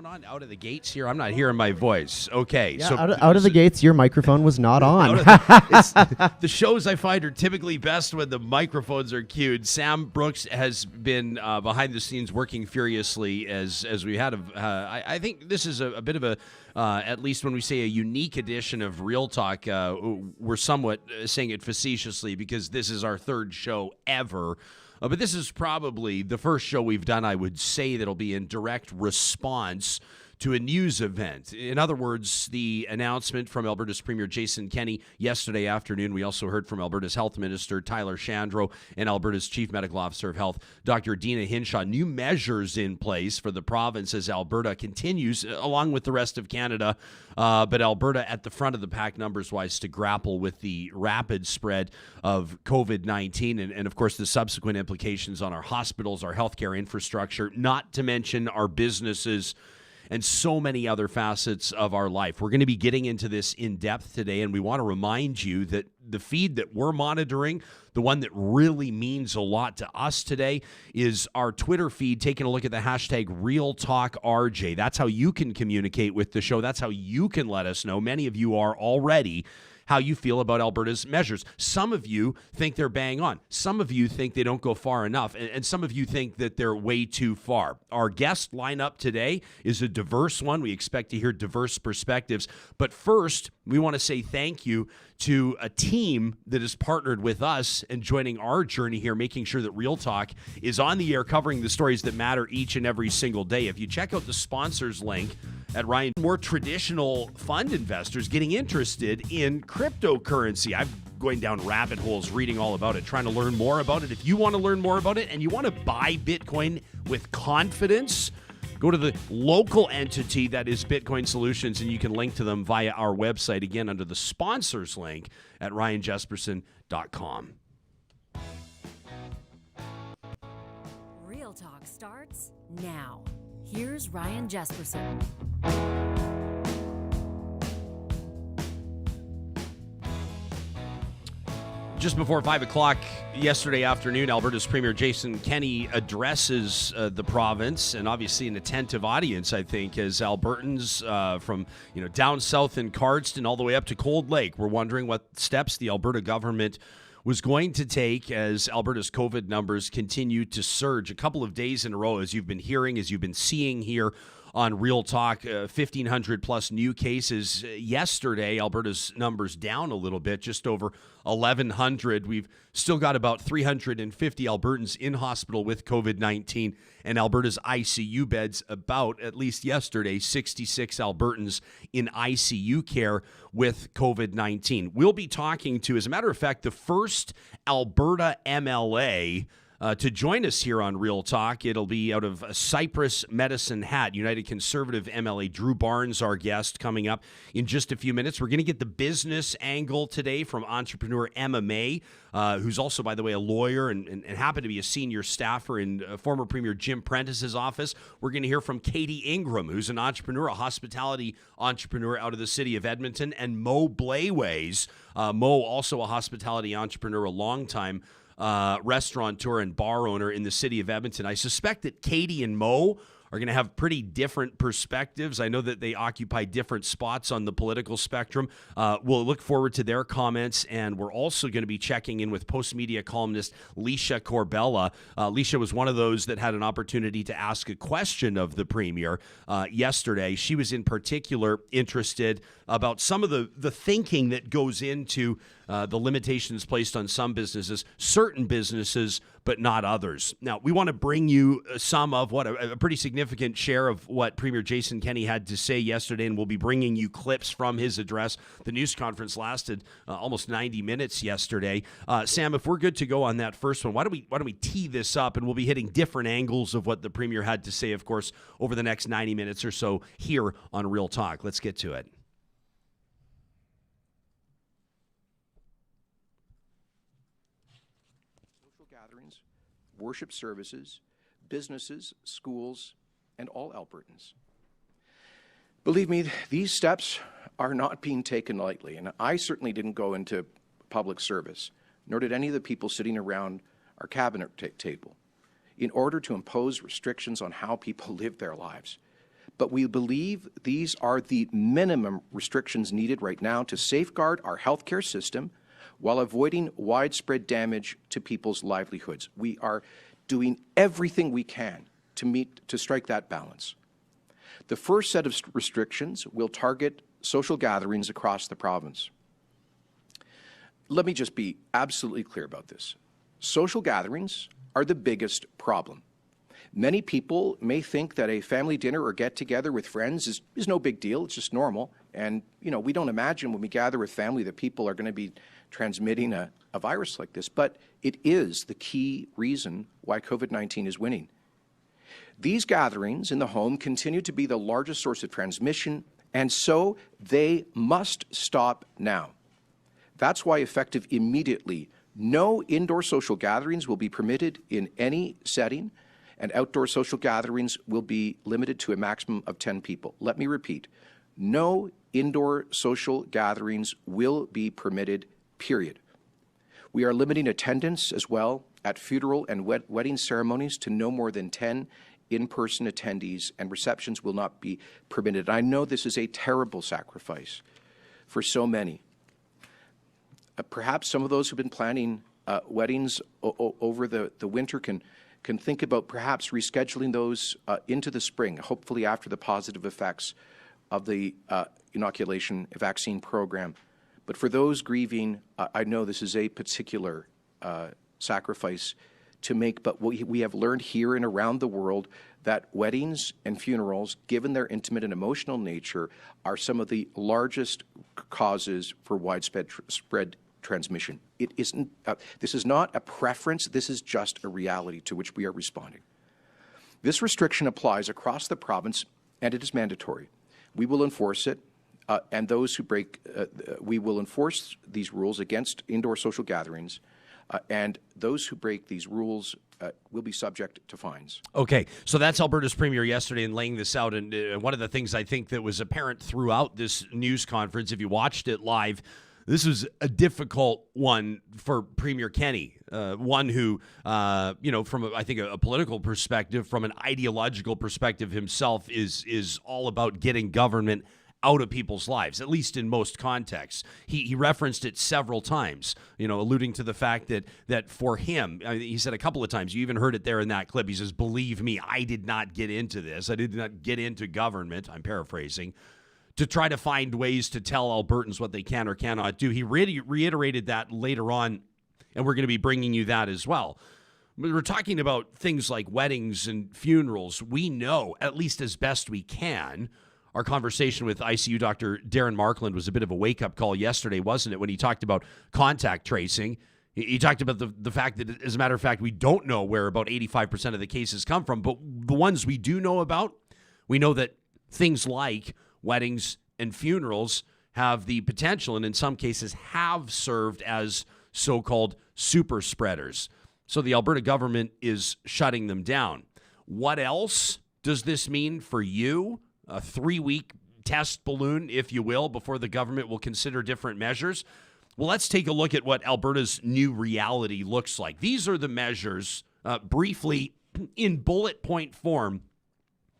going on out of the gates here? I'm not hearing my voice. Okay. Yeah, so out of the gates, your microphone was not on. The shows I find are typically best when the microphones are cued. Sam Brooks has been behind the scenes working furiously as we had. I think this is a bit of a, at least when we say a unique edition of Real Talk, we're somewhat saying it facetiously because this is our third show ever. But this is probably the first show we've done, I would say, that'll be in direct response to a news event. In other words, the announcement from Alberta's Premier Jason Kenney yesterday afternoon. We also heard from Alberta's Health Minister Tyler Shandro and Alberta's Chief Medical Officer of Health, Dr. Dina Hinshaw. New measures in place for the province as Alberta continues, along with the rest of Canada, but Alberta at the front of the pack numbers-wise to grapple with the rapid spread of COVID-19 and, of course, the subsequent implications on our hospitals, our healthcare infrastructure, not to mention our businesses, and so many other facets of our life. We're going to be getting into this in depth today, and we want to remind you that the feed that we're monitoring, the one that really means a lot to us today, is our Twitter feed. Taking a look at the hashtag RealTalkRJ. That's how you can communicate with the show. That's how you can let us know. Many of you are already how you feel about Alberta's measures. Some of you think they're bang on. Some of you think they don't go far enough. And some of you think that they're way too far. Our guest lineup today is a diverse one. We expect to hear diverse perspectives. But first, we want to say thank you to a team that has partnered with us and joining our journey here, making sure that Real Talk is on the air, covering the stories that matter each and every single day. If you check out the sponsors link at Ryan, more traditional fund investors getting interested in cryptocurrency. I'm going down rabbit holes reading all about it, trying to learn more about it. If you want to learn more about it and you want to buy Bitcoin with confidence, go to the local entity that is Bitcoin Solutions, and you can link to them via our website, again, under the sponsors link at ryanjesperson.com. Real Talk starts now. Here's Ryan Jesperson. Just before 5 o'clock yesterday afternoon, Alberta's Premier Jason Kenney addresses the province, and obviously an attentive audience, I think, as Albertans from down south in Cardston all the way up to Cold Lake were wondering what steps the Alberta government was going to take as Alberta's COVID numbers continue to surge. A couple of days in a row, as you've been hearing, as you've been seeing here on Real Talk, 1,500 plus new cases. Yesterday, Alberta's numbers down a little bit, just over 1,100. We've still got about 350 Albertans in hospital with COVID-19, and Alberta's ICU beds about, at least yesterday, 66 Albertans in ICU care with COVID-19. We'll be talking to, as a matter of fact, the first Alberta MLA to join us here on Real Talk. It'll be out of Cypress Medicine Hat. United Conservative MLA Drew Barnes, our guest, coming up in just a few minutes. We're going to get the business angle today from entrepreneur Emma May, who's also, by the way, a lawyer and happened to be a senior staffer in former Premier Jim Prentice's office. We're going to hear from Katy Ingram, who's an entrepreneur, a hospitality entrepreneur out of the city of Edmonton, and Mo Blayways. Mo, also a hospitality entrepreneur, a long-time restaurateur and bar owner in the city of Edmonton. I suspect that Katie and Mo are going to have pretty different perspectives. I know that they occupy different spots on the political spectrum. We'll look forward to their comments, and we're also going to be checking in with Postmedia columnist Licia Corbella. Licia was one of those that had an opportunity to ask a question of the Premier yesterday. She was in particular interested about some of the thinking that goes into the limitations placed on some businesses, certain businesses, but not others. Now, we want to bring you some of what a pretty significant share of what Premier Jason Kenney had to say yesterday, and we'll be bringing you clips from his address. The news conference lasted almost 90 minutes yesterday. Sam, if we're good to go on that first one, why don't we tee this up, and we'll be hitting different angles of what the Premier had to say, of course, over the next 90 minutes or so here on Real Talk. Let's get to it. Gatherings, worship services, businesses, schools, and all Albertans. Believe me, these steps are not being taken lightly, and I certainly didn't go into public service, nor did any of the people sitting around our cabinet table, in order to impose restrictions on how people live their lives. but we believe these are the minimum restrictions needed right now to safeguard our healthcare system while avoiding widespread damage to people's livelihoods. We are doing everything we can to strike that balance. The first set of restrictions will target social gatherings across the province. Let me just be absolutely clear about this. Social gatherings are the biggest problem. Many people may think that a family dinner or get-together with friends is no big deal. It's just normal. And, we don't imagine when we gather with family that people are going to be transmitting a virus like this. But it is the key reason why COVID-19 is winning. These gatherings in the home continue to be the largest source of transmission, and so they must stop now. That's why, effective immediately, no indoor social gatherings will be permitted in any setting, and outdoor social gatherings will be limited to a maximum of 10 people. Let me repeat, no indoor social gatherings will be permitted, period. We are limiting attendance as well at funeral and wedding ceremonies to no more than 10 in-person attendees, and receptions will not be permitted. I know this is a terrible sacrifice for so many. Perhaps some of those who've been planning weddings over the winter can think about perhaps rescheduling those into the spring, hopefully after the positive effects of the inoculation vaccine program. But for those grieving, I know this is a particular sacrifice to make, but we have learned here and around the world that weddings and funerals, given their intimate and emotional nature, are some of the largest causes for widespread transmission. It isn't. This is not a preference. This is just a reality to which we are responding. This restriction applies across the province, and it is mandatory. We will enforce it, and those who break, we will enforce these rules against indoor social gatherings, and those who break these rules will be subject to fines. Okay, so that's Alberta's Premier yesterday in laying this out, and one of the things I think that was apparent throughout this news conference, if you watched it live, this was a difficult one for Premier Kenney, one who, from I think a political perspective, from an ideological perspective himself, is all about getting government out of people's lives, at least in most contexts. He referenced it several times, alluding to the fact that for him, he said a couple of times, you even heard it there in that clip, he says, believe me, I did not get into this. I did not get into government, I'm paraphrasing, to try to find ways to tell Albertans what they can or cannot do. He reiterated that later on, and we're going to be bringing you that as well. We're talking about things like weddings and funerals. We know, at least as best we can. Our conversation with ICU Dr. Darren Markland was a bit of a wake-up call yesterday, wasn't it, when he talked about contact tracing. He talked about the fact that, as a matter of fact, we don't know where about 85% of the cases come from, but the ones we do know about, we know that things like weddings and funerals have the potential, and in some cases have served as so-called super spreaders. So the Alberta government is shutting them down. What else does this mean for you? A 3-week test balloon, if you will, before the government will consider different measures? Well, let's take a look at what Alberta's new reality looks like. These are the measures, briefly, in bullet point form,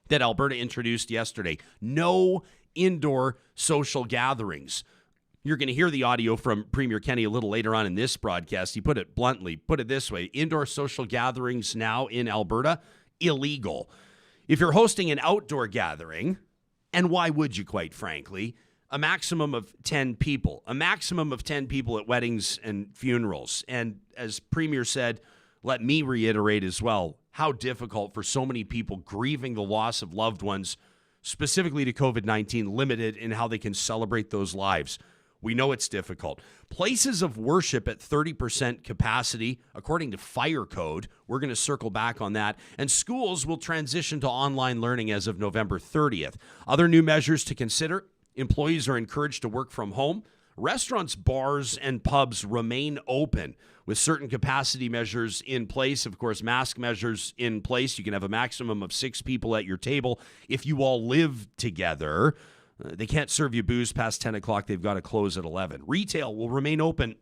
that Alberta introduced yesterday. No indoor social gatherings. You're going to hear the audio from Premier Kenney a little later on in this broadcast. He put it bluntly, put it this way: indoor social gatherings now in Alberta, illegal. If you're hosting an outdoor gathering, and why would you, quite frankly, a maximum of 10 people, a maximum of 10 people at weddings and funerals. And as Premier said, let me reiterate as well, how difficult for so many people grieving the loss of loved ones, specifically to COVID-19, limited in how they can celebrate those lives. We know it's difficult. Places of worship at 30% capacity, according to fire code. We're going to circle back on that. And schools will transition to online learning as of November 30th. Other new measures to consider: employees are encouraged to work from home. Restaurants, bars, and pubs remain open with certain capacity measures in place. Of course, mask measures in place. You can have a maximum of 6 people at your table. If you all live together, they can't serve you booze past 10 o'clock. They've got to close at 11. Retail will remain open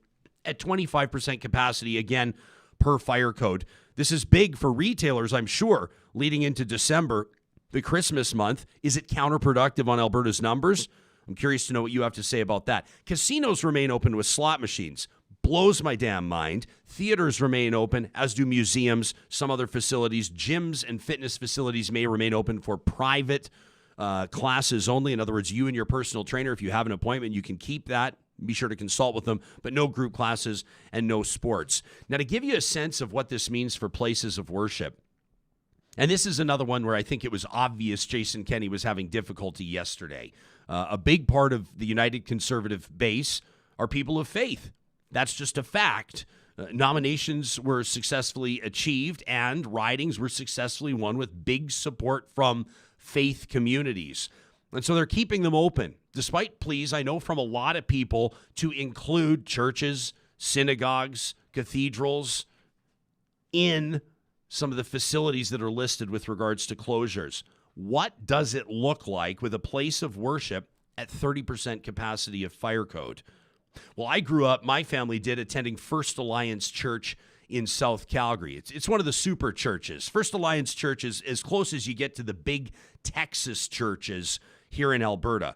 at 25% capacity, again, per fire code. This is big for retailers, I'm sure, leading into December, the Christmas month. Is it counterproductive on Alberta's numbers? I'm curious to know what you have to say about that. Casinos remain open with slot machines. Blows my damn mind. Theaters remain open, as do museums, some other facilities. Gyms and fitness facilities may remain open for private classes only. In other words, you and your personal trainer, if you have an appointment, you can keep that. Be sure to consult with them, but no group classes and no sports. Now, to give you a sense of what this means for places of worship, and this is another one where I think it was obvious Jason Kenney was having difficulty yesterday. A big part of the United Conservative base are people of faith. That's just a fact. Nominations were successfully achieved and ridings were successfully won with big support from faith communities. And so they're keeping them open, despite pleas, I know, from a lot of people to include churches, synagogues, cathedrals in some of the facilities that are listed with regards to closures. What does it look like with a place of worship at 30% capacity of fire code? Well, I grew up, my family did, attending First Alliance Church in South Calgary. It's one of the super churches. First Alliance Church is as close as you get to the big Texas churches here in Alberta.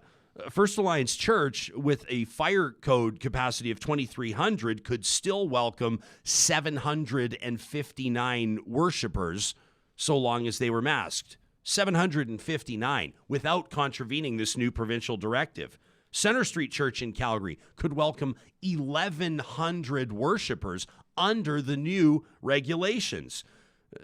First Alliance Church, with a fire code capacity of 2,300, could still welcome 759 worshipers so long as they were masked. 759 without contravening this new provincial directive. Center Street Church in Calgary could welcome 1,100 worshipers under the new regulations.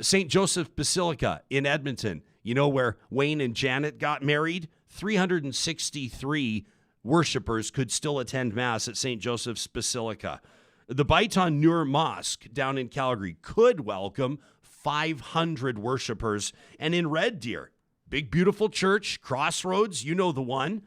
St. Joseph Basilica in Edmonton, you know where Wayne and Janet got married? 363 worshipers could still attend Mass at St. Joseph's Basilica. The Baitan Nur Mosque down in Calgary could welcome 500 worshipers. And in Red Deer, big, beautiful church, Crossroads, you know the one,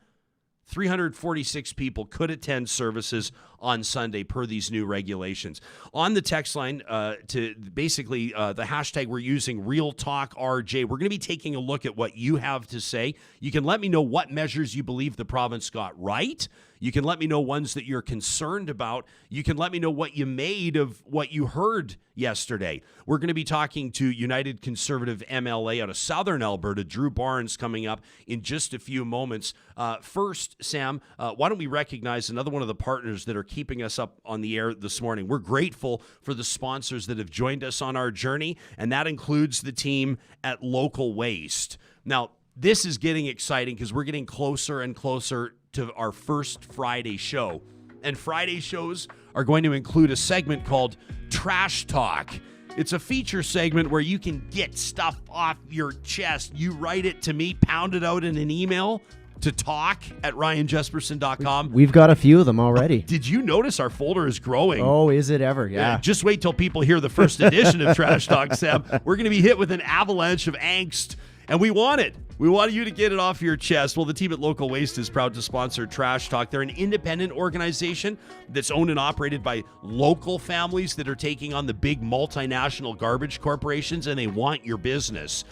346 people could attend services on Sunday per these new regulations. On the text line, to basically the hashtag we're using, Real Talk RJ, we're going to be taking a look at what you have to say. You can let me know what measures you believe the province got right. You can let me know ones that you're concerned about. You can let me know what you made of what you heard yesterday. We're going to be talking to United Conservative MLA out of Southern Alberta, Drew Barnes, coming up in just a few moments. First, Sam, why don't we recognize another one of the partners that are keeping us up on the air this morning. We're grateful for the sponsors that have joined us on our journey, and that includes the team at Local Waste. Now, this is getting exciting because we're getting closer and closer to our first Friday show. And Friday shows are going to include a segment called Trash Talk. It's a feature segment where you can get stuff off your chest. You write it to me, pound it out in an email to talk@ryanjesperson.com. We've got a few of them already. Did you notice our folder is growing? Oh, is it ever? Yeah. Just wait till people hear the first edition of Trash Talk, Sam. We're going to be hit with an avalanche of angst, and we want it. We want you to get it off your chest. Well, the team at Local Waste is proud to sponsor Trash Talk. They're an independent organization that's owned and operated by local families that are taking on the big multinational garbage corporations, and they want your business.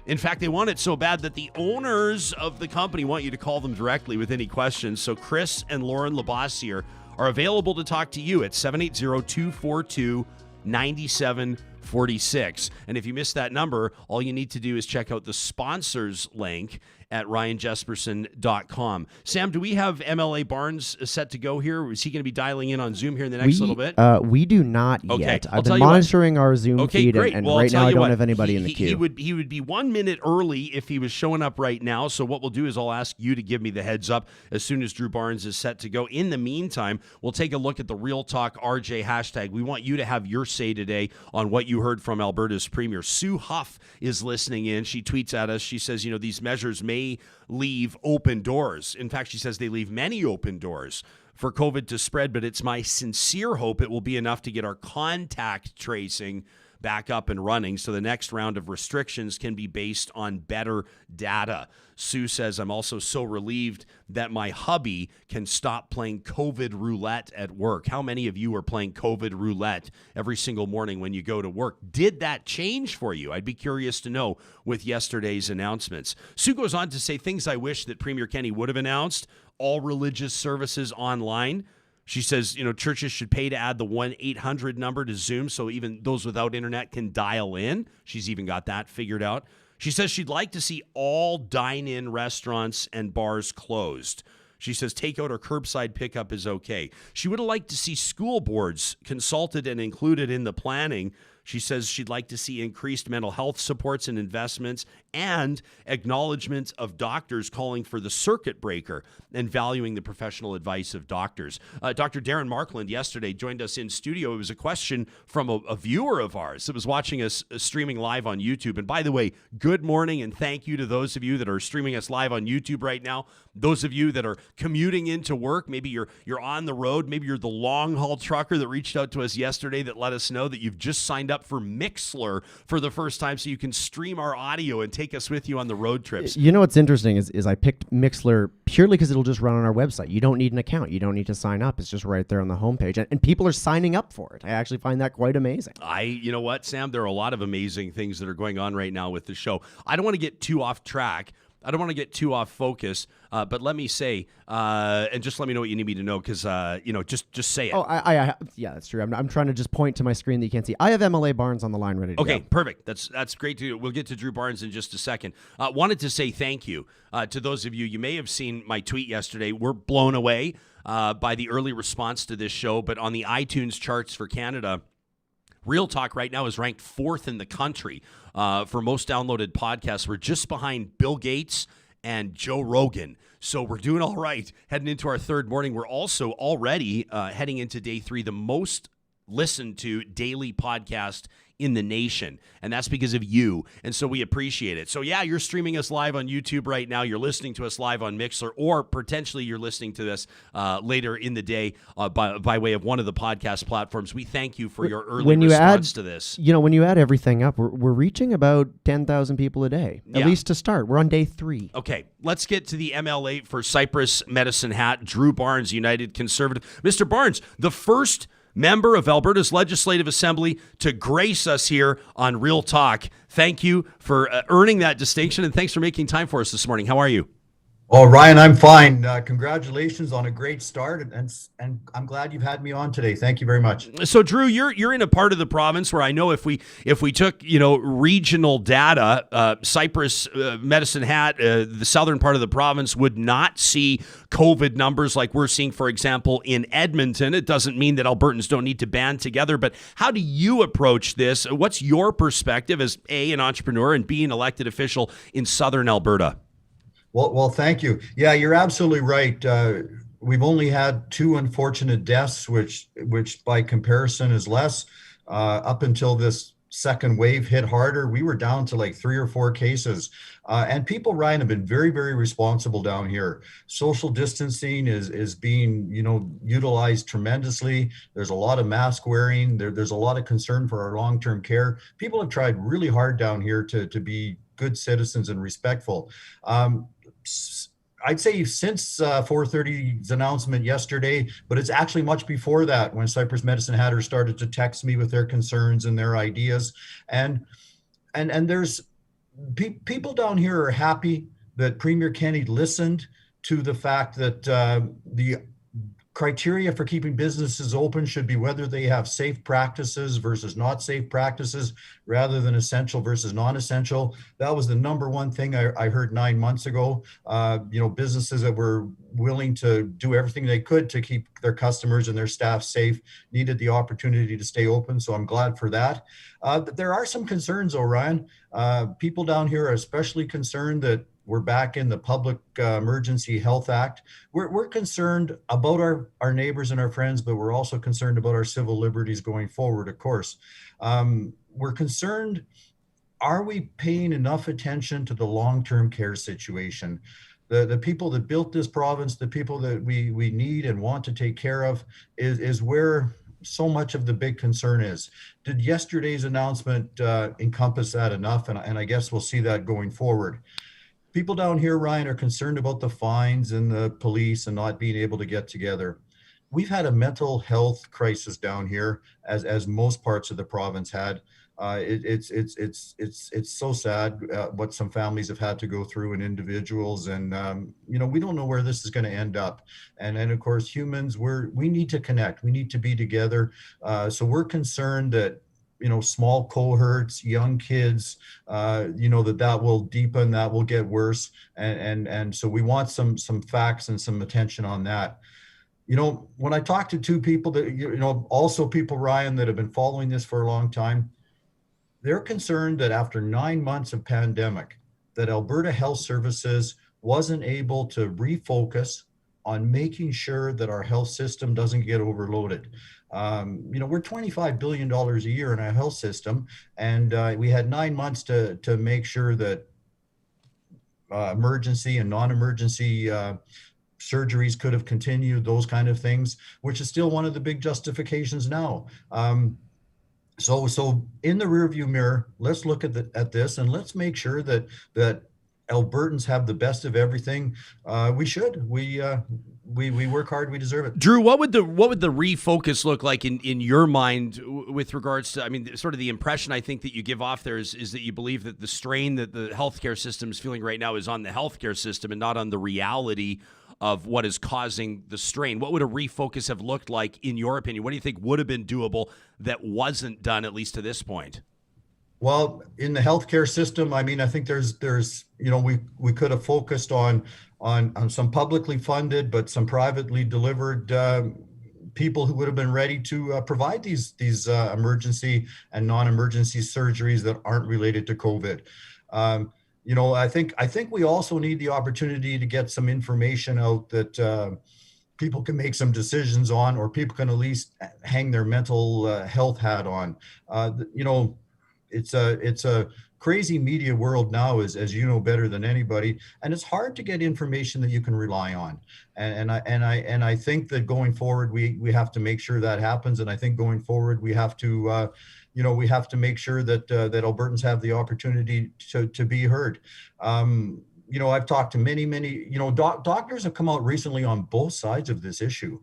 In fact, they want it so bad that the owners of the company want you to call them directly with any questions. So Chris and Lauren Labossiere are available to talk to you at 780-242-9746. And if you missed that number, all you need to do is check out the sponsors link at ryanjesperson.com. Sam, do we have MLA Barnes set to go here? Is he going to be dialing in on Zoom here in the next little bit? We do not yet. I'll I've been monitoring our Zoom feed, great. and well, right now I don't what, have anybody in the queue. He would be 1 minute early if he was showing up right now. So what we'll do is I'll ask you to give me the heads up as soon as Drew Barnes is set to go. In the meantime, we'll take a look at the Real Talk RJ hashtag. We want you to have your say today on what you heard from Alberta's Premier. Sue Huff is listening in. She tweets at us. She says, these measures may leave open doors. In fact, she says they leave many open doors for COVID to spread, but it's my sincere hope it will be enough to get our contact tracing back up and running so the next round of restrictions can be based on better data. Sue says, I'm also so relieved that my hubby can stop playing COVID roulette at work. How many of you are playing COVID roulette every single morning when you go to work? Did that change for you? I'd be curious to know with yesterday's announcements. Sue goes on to say things I wish that Premier Kenney would have announced: all religious services online. She says, churches should pay to add the 1-800 number to Zoom so even those without internet can dial in. She's even got that figured out. She says she'd like to see all dine-in restaurants and bars closed. She says takeout or curbside pickup is okay. She would have liked to see school boards consulted and included in the planning. She says she'd like to see increased mental health supports and investments and acknowledgement of doctors calling for the circuit breaker and valuing the professional advice of doctors. Dr. Darren Markland yesterday joined us in studio. It was a question from a viewer of ours that was watching us streaming live on YouTube. And by the way, good morning and thank you to those of you that are streaming us live on YouTube right now. Those of you that are commuting into work, maybe you're on the road, maybe you're the long haul trucker that reached out to us yesterday that let us know that you've just signed up for Mixlr for the first time so you can stream our audio and take us with you on the road trips. You know what's interesting is I picked Mixlr purely because it'll just run on our website. You don't need an account. You don't need to sign up. It's just right there on the homepage. And people are signing up for it. I actually find that quite amazing. You know what, Sam? There are a lot of amazing things that are going on right now with the show. I don't want to get too off track. I don't want to get too off focus, but let me say, and just let me know what you need me to know, because just say it. Oh, yeah, that's true. I'm trying to just point to my screen that you can't see. I have MLA Barnes on the line ready to go. Okay, perfect. That's great to do. We'll get to Drew Barnes in just a second. Wanted to say thank you to those of you. You may have seen my tweet yesterday. We're blown away by the early response to this show, but on the iTunes charts for Canada, Real Talk right now is ranked 4th in the country for most downloaded podcasts. We're just behind Bill Gates and Joe Rogan. So we're doing all right heading into our third morning. We're also already heading into day 3, the most listened to daily podcast in the nation, and that's because of you, and so we appreciate it. So yeah, you're streaming us live on YouTube right now, you're listening to us live on Mixlr, or potentially you're listening to this later in the day by way of one of the podcast platforms. We thank you for your early response to this. When you add everything up, we're reaching about 10,000 people a day, at least to start. We're on day 3. Okay, let's get to the MLA for Cypress Medicine Hat, Drew Barnes, United Conservative. Mr. Barnes, the first member of Alberta's Legislative Assembly to grace us here on Real Talk. Thank you for earning that distinction, and thanks for making time for us this morning. How are you? Oh, Ryan, I'm fine. Congratulations on a great start, and I'm glad you've had me on today. Thank you very much. So, Drew, you're in a part of the province where I know if we took regional data, Cypress Medicine Hat, the southern part of the province would not see COVID numbers like we're seeing, for example, in Edmonton. It doesn't mean that Albertans don't need to band together, but how do you approach this? What's your perspective as A, an entrepreneur, and B, an elected official in southern Alberta? Well, thank you. Yeah, you're absolutely right. We've only had 2 unfortunate deaths, which by comparison is less. Up until this second wave hit harder, we were down to like 3 or 4 cases. And people, Ryan, have been very, very responsible down here. Social distancing is being, utilized tremendously. There's a lot of mask wearing. There's a lot of concern for our long-term care. People have tried really hard down here to be good citizens and respectful. I'd say since 4:30's announcement yesterday, but it's actually much before that when Cypress Medicine Hatters started to text me with their concerns and their ideas. And there's people down here are happy that Premier Kenney listened to the fact that the criteria for keeping businesses open should be whether they have safe practices versus not safe practices, rather than essential versus non-essential. That was the number one thing I heard 9 months ago. Businesses that were willing to do everything they could to keep their customers and their staff safe needed the opportunity to stay open. So I'm glad for that. But there are some concerns, Orion. People down here are especially concerned that we're back in the Public Emergency Health Act. We're concerned about our neighbors and our friends, but we're also concerned about our civil liberties going forward, of course. We're concerned, are we paying enough attention to the long-term care situation? The people that built this province, the people that we need and want to take care of is where so much of the big concern is. Did yesterday's announcement encompass that enough? And I guess we'll see that going forward. People down here, Ryan, are concerned about the fines and the police and not being able to get together. We've had a mental health crisis down here, as most parts of the province had. It's so sad what some families have had to go through and individuals, and we don't know where this is going to end up. And of course, humans, we need to connect. We need to be together. So we're concerned that small cohorts, young kids, that will deepen, that will get worse. And so we want some facts and some attention on that. When I talk to two people that, also people, Ryan, that have been following this for a long time, they're concerned that after 9 months of pandemic, that Alberta Health Services wasn't able to refocus on making sure that our health system doesn't get overloaded. We're $25 billion a year in our health system, and we had 9 months to make sure that emergency and non-emergency surgeries could have continued, those kind of things, which is still one of the big justifications now. So in the rearview mirror, let's look at this, and let's make sure that Albertans have the best of everything. We should. We work hard. We deserve it. Drew, what would the refocus look like in your mind with regards to? I mean, sort of the impression I think that you give off there is that you believe that the strain that the healthcare system is feeling right now is on the healthcare system and not on the reality of what is causing the strain. What would a refocus have looked like, in your opinion? What do you think would have been doable that wasn't done, at least to this point? Well, in the healthcare system, I mean, I think there's we could have focused on some publicly funded, but some privately delivered people who would have been ready to provide these emergency and non-emergency surgeries that aren't related to COVID. I think we also need the opportunity to get some information out that people can make some decisions on, or people can at least hang their mental health hat on. It's a crazy media world now, as you know better than anybody, and it's hard to get information that you can rely on. And I think that going forward, we have to make sure that happens. And I think going forward, we have to make sure that Albertans have the opportunity to be heard. I've talked to many, doctors have come out recently on both sides of this issue.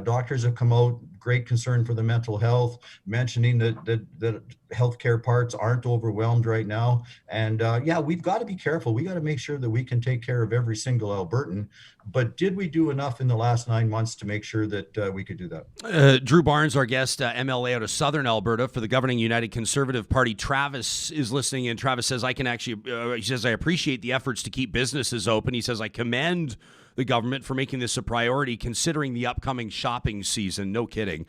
Doctors have come out, great concern for the mental health, mentioning that healthcare parts aren't overwhelmed right now. And we've got to be careful. We got to make sure that we can take care of every single Albertan. But did we do enough in the last 9 months to make sure that we could do that? Drew Barnes, our guest, MLA out of Southern Alberta for the governing United Conservative Party. Travis is listening, and Travis says, he says, I appreciate the efforts to keep businesses open. He says, I commend the government for making this a priority considering the upcoming shopping season. No kidding.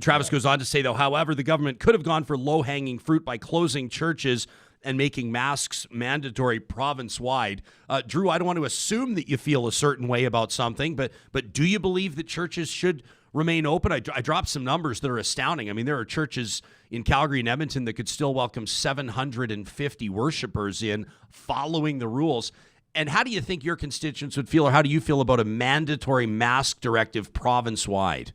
Travis goes on to say, though, however, the government could have gone for low-hanging fruit by closing churches and making masks mandatory province-wide. Drew, I don't want to assume that you feel a certain way about something, but do you believe that churches should remain open? I dropped some numbers that are astounding. I mean, there are churches in Calgary and Edmonton that could still welcome 750 worshipers in, following the rules. And how do you think your constituents would feel, or how do you feel about a mandatory mask directive province-wide?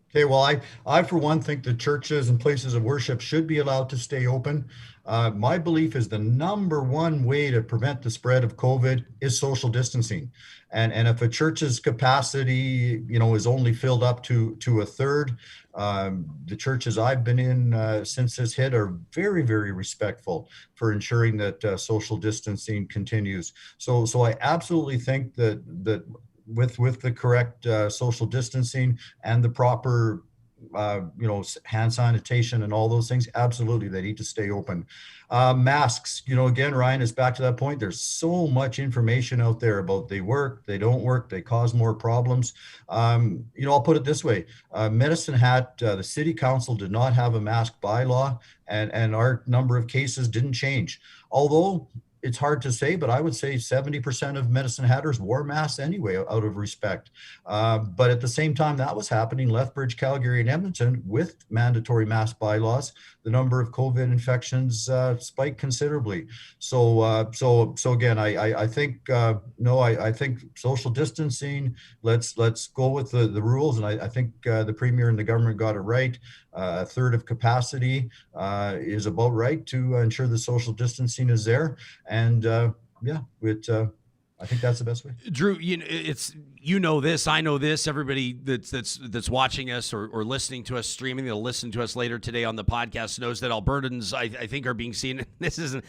Okay, well, I for one think that churches and places of worship should be allowed to stay open. My belief is the number one way to prevent the spread of COVID is social distancing. And if a church's capacity, is only filled up to a third, the churches I've been in since this hit are very, very respectful for ensuring that social distancing continues. So I absolutely think that with the correct social distancing and the proper hand sanitation and all those things, absolutely, they need to stay open. Masks, again, Ryan, is back to that point. There's so much information out there about they work, they don't work, they cause more problems. I'll put it this way. Medicine Hat, the city council did not have a mask bylaw, and our number of cases didn't change. Although it's hard to say, but I would say 70% of Medicine Hatters wore masks anyway, out of respect. But at the same time that was happening, Lethbridge, Calgary, and Edmonton, with mandatory mask bylaws, the number of COVID infections spiked considerably. So again, I think I think social distancing. Let's go with the rules, and I think the Premier and the government got it right. A third of capacity is about right to ensure the social distancing is there. And I think that's the best way. Drew, it's you know this, I know this. Everybody that's watching us or listening to us streaming, that'll listen to us later today on the podcast, knows that Albertans, I think, are being seen. This isn't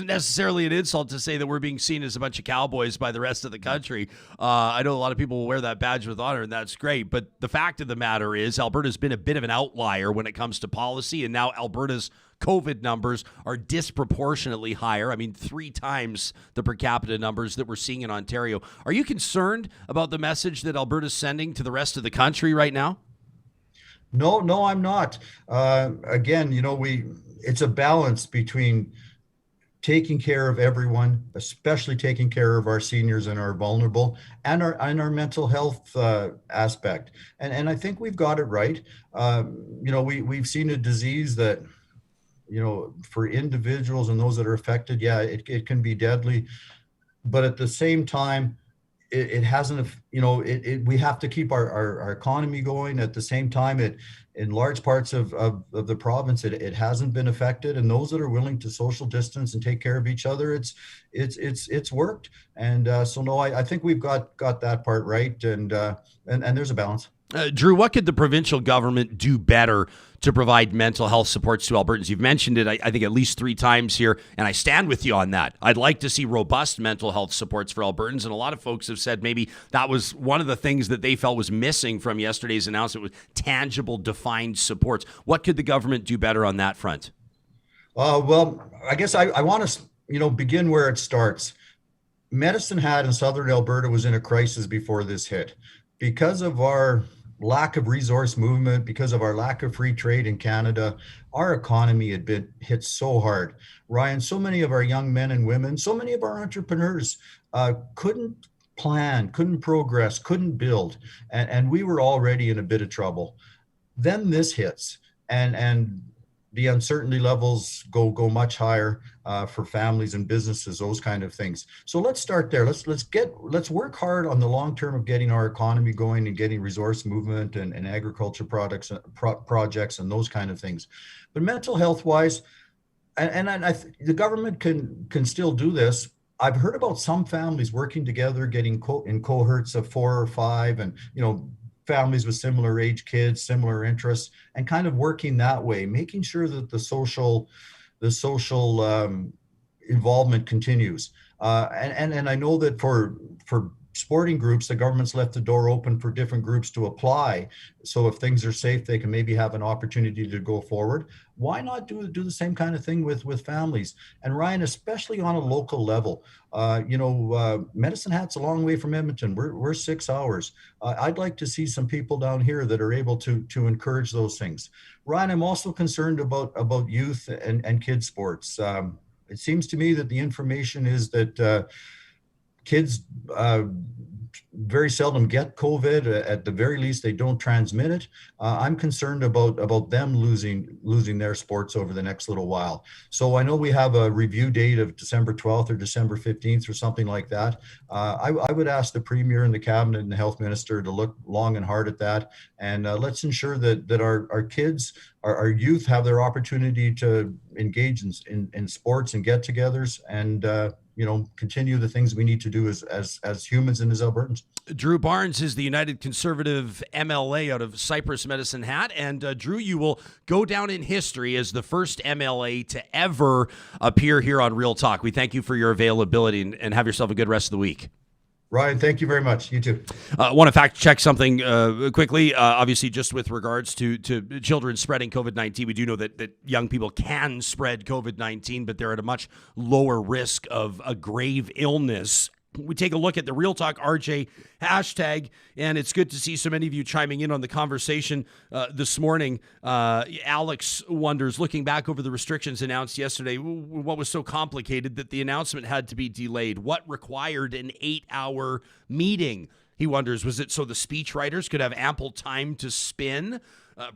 necessarily an insult to say that we're being seen as a bunch of cowboys by the rest of the country. I know a lot of people will wear that badge with honor, and that's great. But the fact of the matter is, Alberta's been a bit of an outlier when it comes to policy, and now Alberta's COVID numbers are disproportionately higher. I mean, 3 times the per capita numbers that we're seeing in Ontario. Are you concerned about the message that Alberta's sending to the rest of the country right now? No, I'm not. Again, it's a balance between taking care of everyone, especially taking care of our seniors and our vulnerable, and our mental health aspect. And I think we've got it right. We've seen a disease that, for individuals and those that are affected, it can be deadly. But at the same time, it hasn't, we have to keep our economy going. At the same time, in large parts of the province, it hasn't been affected. And those that are willing to social distance and take care of each other, it's worked. And so, no, I think we've got that part right. And there's a balance. Drew, what could the provincial government do better to provide mental health supports to Albertans? You've mentioned it, I think, at least 3 times here, and I stand with you on that. I'd like to see robust mental health supports for Albertans, and a lot of folks have said maybe that was one of the things that they felt was missing from yesterday's announcement, was tangible, defined supports. What could the government do better on that front? Well, I guess I want to, begin where it starts. Medicine Hat in Southern Alberta was in a crisis before this hit. Because of our lack of resource movement, because of our lack of free trade in Canada, our economy had been hit so hard. Ryan, so many of our young men and women, so many of our entrepreneurs couldn't plan, couldn't progress, couldn't build. And we were already in a bit of trouble. Then this hits, and the uncertainty levels go much higher for families and businesses, those kind of things. So let's start there. Let's work hard on the long term of getting our economy going and getting resource movement and agriculture projects and those kind of things. But mental health wise, the government can still do this. I've heard about some families working together, getting in cohorts of 4 or 5, and families with similar age kids, similar interests, and kind of working that way, making sure that the social involvement continues. And I know that for sporting groups, the government's left the door open for different groups to apply. So if things are safe, they can maybe have an opportunity to go forward. Why not do the same kind of thing with families? And Ryan, especially on a local level, Medicine Hat's a long way from Edmonton. We're 6 hours. I'd like to see some people down here that are able to encourage those things. Ryan, I'm also concerned about youth and kids sports. It seems to me that the information is that kids very seldom get COVID. At the very least, they don't transmit it. I'm concerned about them losing their sports over the next little while. So I know we have a review date of December 12th or December 15th or something like that. I would ask the Premier and the Cabinet and the Health Minister to look long and hard at that. And let's ensure that our kids, our youth, have their opportunity to engage in sports and get-togethers, and continue the things we need to do as humans and as Albertans. Drew Barnes is the United Conservative MLA out of Cypress Medicine Hat. And Drew, you will go down in history as the first MLA to ever appear here on Real Talk. We thank you for your availability, and have yourself a good rest of the week. Ryan, thank you very much. You too. I want to fact check something quickly. Obviously, just with regards to children spreading COVID-19, we do know that young people can spread COVID-19, but they're at a much lower risk of a grave illness. We take a look at the Real Talk RJ hashtag, and it's good to see so many of you chiming in on the conversation this morning. Alex wonders, looking back over the restrictions announced yesterday, what was so complicated that the announcement had to be delayed? What required an 8-hour meeting? He wonders, was it so the speechwriters could have ample time to spin?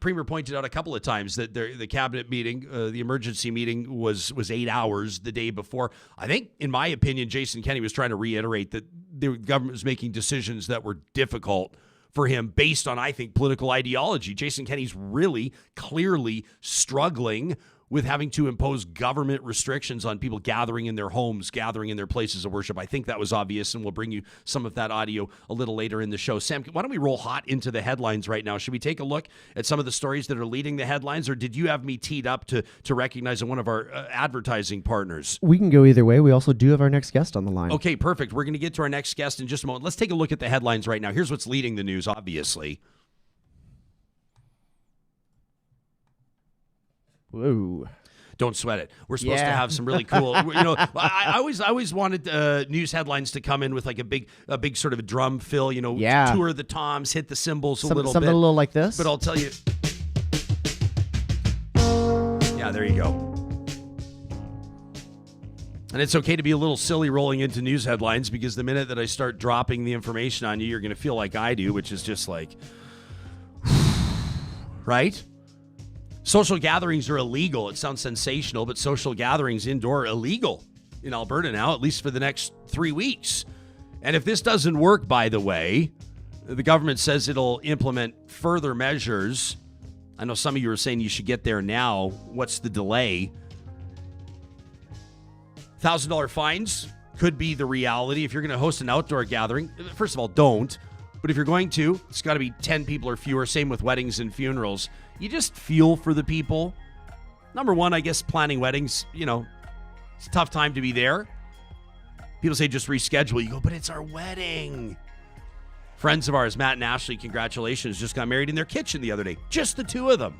Premier pointed out a couple of times that the cabinet meeting, the emergency meeting, was 8 hours the day before. I think, in my opinion, Jason Kenney was trying to reiterate that the government was making decisions that were difficult for him based on, I think, political ideology. Jason Kenney's really clearly struggling with having to impose government restrictions on people gathering in their homes, gathering in their places of worship. I think that was obvious, and we'll bring you some of that audio a little later in the show. Sam, why don't we roll hot into the headlines right now? Should we take a look at some of the stories that are leading the headlines, or did you have me teed up to recognize one of our advertising partners? We can go either way. We also do have our next guest on the line. Okay, perfect. We're going to get to our next guest in just a moment. Let's take a look at the headlines right now. Here's what's leading the news, obviously. Whoa. Don't sweat it. We're supposed to have some really cool. I always wanted news headlines to come in with like a big sort of a drum fill. Tour the toms, hit the cymbals a little bit. Something a little like this. But I'll tell you. Yeah, there you go. And it's okay to be a little silly rolling into news headlines, because the minute that I start dropping the information on you, you're going to feel like I do, which is just like, right? Social gatherings are illegal. It sounds sensational, but social gatherings indoor are illegal in Alberta now, at least for the next 3 weeks. And if this doesn't work, by the way, the government says it'll implement further measures. I know some of you are saying you should get there now. What's the delay? $1,000 fines could be the reality if you're going to host an outdoor gathering. First of all, don't. But if you're going to, it's got to be 10 people or fewer. Same with weddings and funerals. You just feel for the people. Number one, I guess planning weddings, it's a tough time to be there. People say just reschedule. You go, but it's our wedding. Friends of ours, Matt and Ashley, congratulations, just got married in their kitchen the other day. Just the two of them.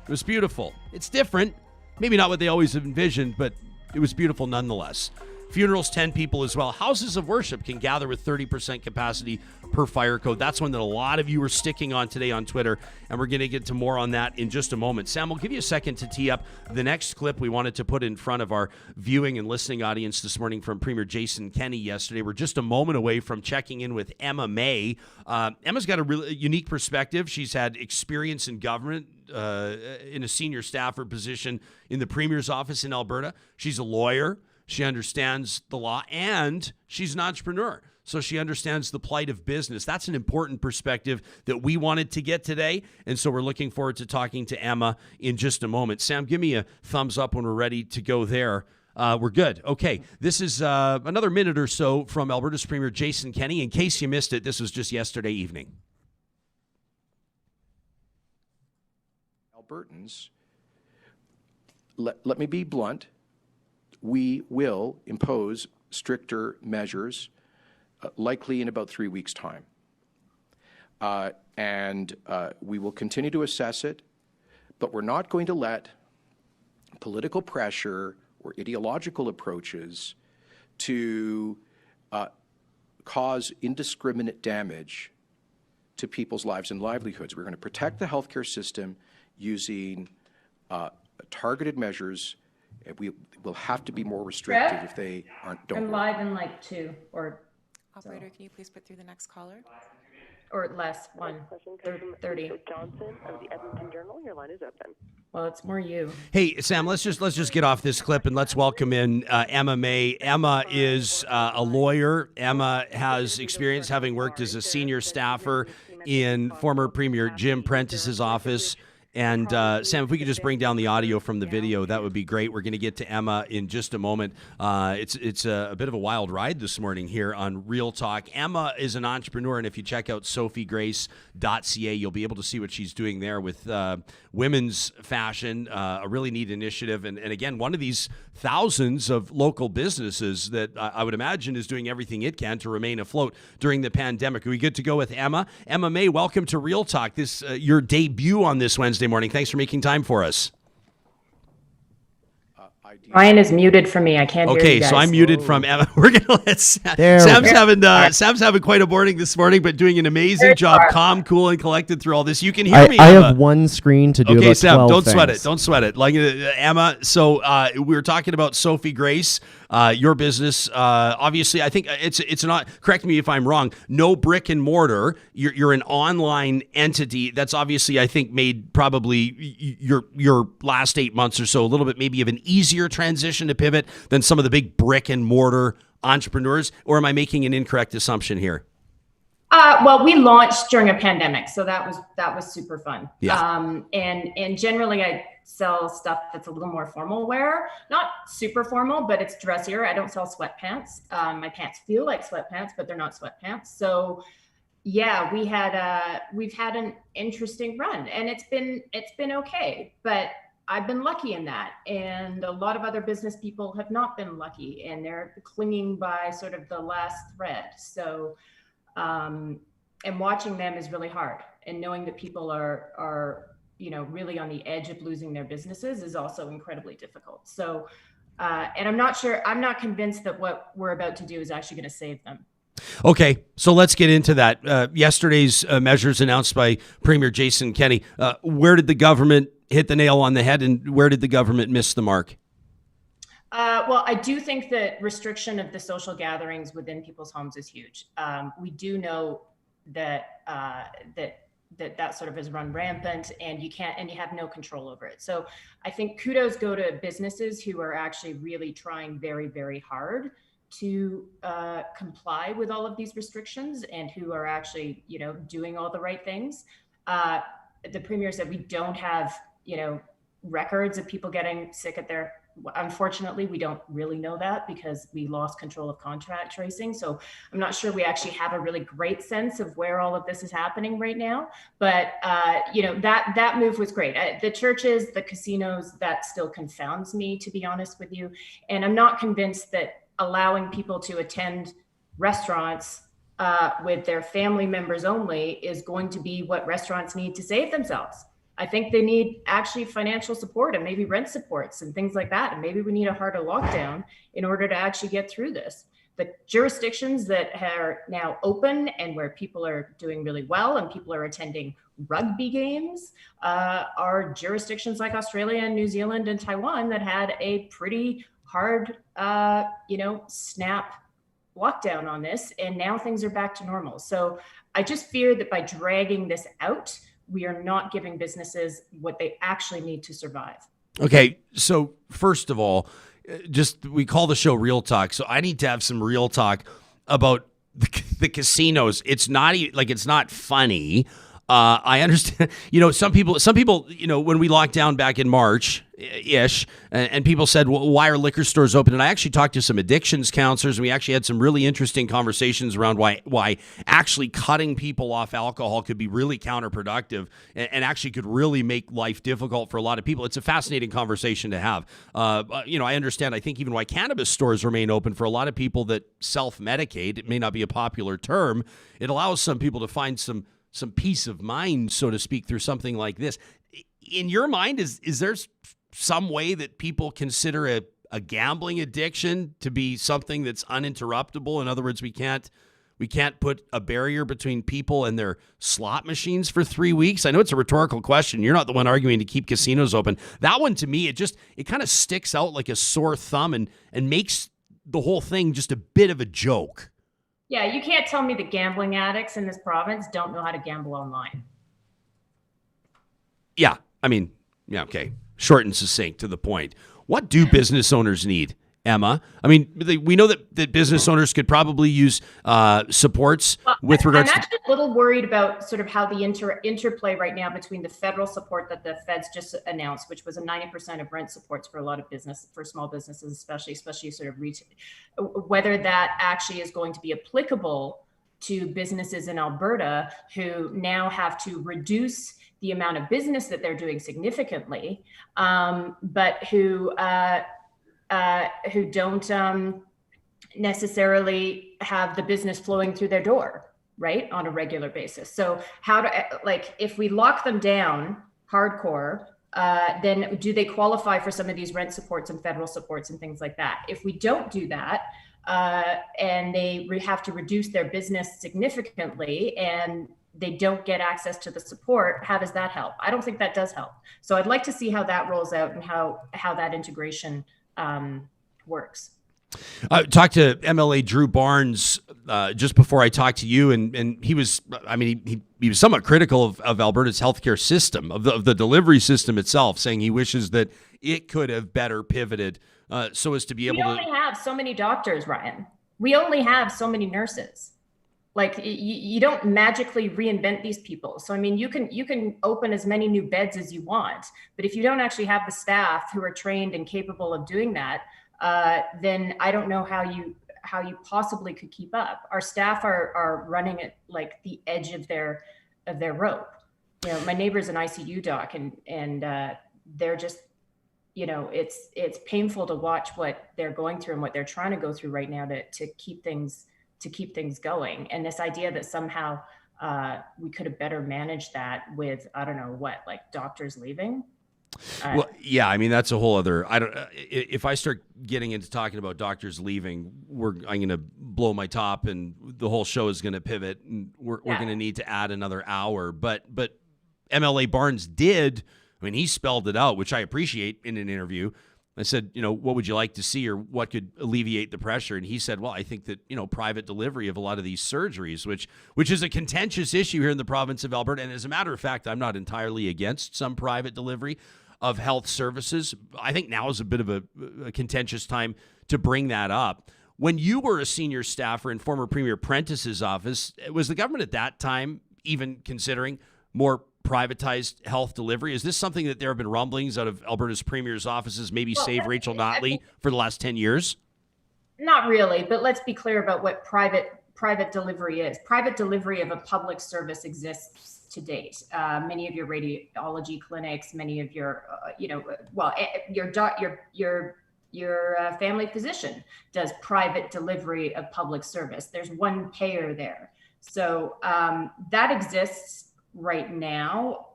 It was beautiful. It's different. Maybe not what they always envisioned, but it was beautiful nonetheless. Funerals, 10 people as well. Houses of worship can gather with 30% capacity per fire code. That's one that a lot of you are sticking on today on Twitter, and we're going to get to more on that in just a moment. Sam, we'll give you a second to tee up the next clip we wanted to put in front of our viewing and listening audience this morning from Premier Jason Kenney yesterday. We're just a moment away from checking in with Emma May. Emma's got a really unique perspective. She's had experience in government, in a senior staffer position in the Premier's office in Alberta. She's a lawyer. She understands the law, and she's an entrepreneur. So she understands the plight of business. That's an important perspective that we wanted to get today. And so we're looking forward to talking to Emma in just a moment. Sam, give me a thumbs up when we're ready to go there. We're good. Okay. This is another minute or so from Alberta's Premier Jason Kenney. In case you missed it, this was just yesterday evening. Albertans, let me be blunt. We will impose stricter measures, likely in about 3 weeks' time. And we will continue to assess it, but we're not going to let political pressure or ideological approaches to cause indiscriminate damage to people's lives and livelihoods. We're going to protect the healthcare system using targeted measures. We will have to be more restrictive if they don't. I'm live in like 2 or. Operator, can you please put through the next caller? Or less, 30. Johnson of the Edmonton Journal, your line is open. Well, it's more you. Hey, Sam, let's just get off this clip and let's welcome in Emma May. Emma is a lawyer. Emma has experience having worked as a senior staffer in former Premier Jim Prentice's office. And Sam, if we could just bring down the audio from the video, that would be great. We're going to get to Emma in just a moment. It's a bit of a wild ride this morning here on Real Talk. Emma is an entrepreneur, and if you check out sophiegrace.ca, you'll be able to see what she's doing there with women's fashion, a really neat initiative. And again, one of these thousands of local businesses that I would imagine is doing everything it can to remain afloat during the pandemic. Are we good to go with Emma? Emma May, welcome to Real Talk. This your debut on this Wednesday morning. Thanks for making time for us. Ryan is muted for me. I can't hear you guys. Okay, so I'm muted from Emma. We're gonna let Sam's having quite a morning this morning, but doing an amazing job, calm, cool, and collected through all this. You can hear me. I Emma. have one screen to do. Okay, about Sam, 12 don't things. sweat it. Don't sweat it. Like Emma. So we were talking about Sophie Grace, your business. Obviously, I think it's not. Correct me if I'm wrong. No brick and mortar. You're an online entity. That's obviously, I think, made probably your last 8 months or so a little bit maybe of an easier transition to pivot than some of the big brick and mortar entrepreneurs. Or am I making an incorrect assumption here? Well, we launched during a pandemic, so that was super fun. Yeah. And generally I sell stuff that's a little more formal wear, not super formal, but it's dressier. I don't sell sweatpants. My pants feel like sweatpants, but they're not sweatpants. So yeah, we've had an interesting run, and it's been okay, but I've been lucky in that. And a lot of other business people have not been lucky, and they're clinging by sort of the last thread. So, and watching them is really hard, and knowing that people are really on the edge of losing their businesses is also incredibly difficult. So, and I'm not convinced that what we're about to do is actually going to save them. Okay, so let's get into that. Yesterday's measures announced by Premier Jason Kenney. Where did the government hit the nail on the head, and where did the government miss the mark? Well, I do think that restriction of the social gatherings within people's homes is huge. We do know that that sort of has run rampant, and you have no control over it. So I think kudos go to businesses who are actually really trying very, very hard to comply with all of these restrictions, and who are actually, doing all the right things. The premier said we don't have, records of people getting sick at their, unfortunately, we don't really know that because we lost control of contact tracing. So I'm not sure we actually have a really great sense of where all of this is happening right now. But, that move was great. The churches, the casinos, that still confounds me, to be honest with you. And I'm not convinced that allowing people to attend restaurants with their family members only is going to be what restaurants need to save themselves. I think they need actually financial support, and maybe rent supports and things like that. And maybe we need a harder lockdown in order to actually get through this. The jurisdictions that are now open and where people are doing really well and people are attending rugby games are jurisdictions like Australia and New Zealand and Taiwan that had a pretty hard, snap lockdown on this. And now things are back to normal. So I just fear that by dragging this out, we are not giving businesses what they actually need to survive. Okay, so first of all, we call the show Real Talk, so I need to have some real talk about the casinos. It's not it's not funny. I understand, some people, when we locked down back in March-ish, and people said, well, why are liquor stores open? And I actually talked to some addictions counselors, and we actually had some really interesting conversations around why actually cutting people off alcohol could be really counterproductive and actually could really make life difficult for a lot of people. It's a fascinating conversation to have. I understand, I think even why cannabis stores remain open for a lot of people that self-medicate. It may not be a popular term. It allows some people to find some peace of mind, so to speak, through something like this. In your mind, is there some way that people consider a gambling addiction to be something that's uninterruptible? In other words, we can't put a barrier between people and their slot machines for 3 weeks? I know it's a rhetorical question. You're not the one arguing to keep casinos open. That one, to me, it kind of sticks out like a sore thumb and makes the whole thing just a bit of a joke. Yeah, you can't tell me the gambling addicts in this province don't know how to gamble online. Yeah, okay. Short and succinct, to the point. What do business owners need, Emma? We know that business owners could probably use supports with regards to... I'm actually a little worried about sort of how the interplay right now between the federal support that the feds just announced, which was a 90% of rent supports for a lot of for small businesses, especially sort of retail, whether that actually is going to be applicable to businesses in Alberta who now have to reduce the amount of business that they're doing significantly, but who don't necessarily have the business flowing through their door, right, on a regular basis. So if we lock them down hardcore, then do they qualify for some of these rent supports and federal supports and things like that? If we don't do that, and they have to reduce their business significantly and they don't get access to the support, how does that help? I don't think that does help. So I'd like to see how that rolls out and how that integration works. I talked to MLA Drew Barnes just before I talked to you, and he was, he was somewhat critical of Alberta's healthcare system, of the delivery system itself, saying he wishes that it could have better pivoted so as to be able to... We only have so many doctors, Ryan. We only have so many nurses. Like you don't magically reinvent these people. So I mean, you can open as many new beds as you want, but if you don't actually have the staff who are trained and capable of doing that, then I don't know how you possibly could keep up. Our staff are running at like the edge of their rope. You know, my neighbor's an ICU doc, and they're just, you know, it's painful to watch what they're going through and what they're trying to go through right now to keep things going. And this idea that somehow we could have better managed that with, I don't know what, like doctors leaving. Well, yeah, I mean, that's a whole other, if I start getting into talking about doctors leaving, I'm going to blow my top and the whole show is going to pivot and we're going to need to add another hour. But MLA Barnes did, I mean, he spelled it out, which I appreciate in an interview. I said, you know, what would you like to see or what could alleviate the pressure? And he said, well, I think that, you know, private delivery of a lot of these surgeries, which is a contentious issue here in the province of Alberta. And as a matter of fact, I'm not entirely against some private delivery of health services. I think now is a bit of a contentious time to bring that up. When you were a senior staffer in former Premier Prentice's office, was the government at that time even considering more privatized health delivery? Is this something that there have been rumblings out of Alberta's Premier's offices, maybe save Rachel Notley for the last 10 years? Not really, but let's be clear about what private delivery is. Private delivery of a public service exists to date. Many of your radiology clinics, many of your, your family physician does private delivery of public service. There's one payer there. So that exists right now.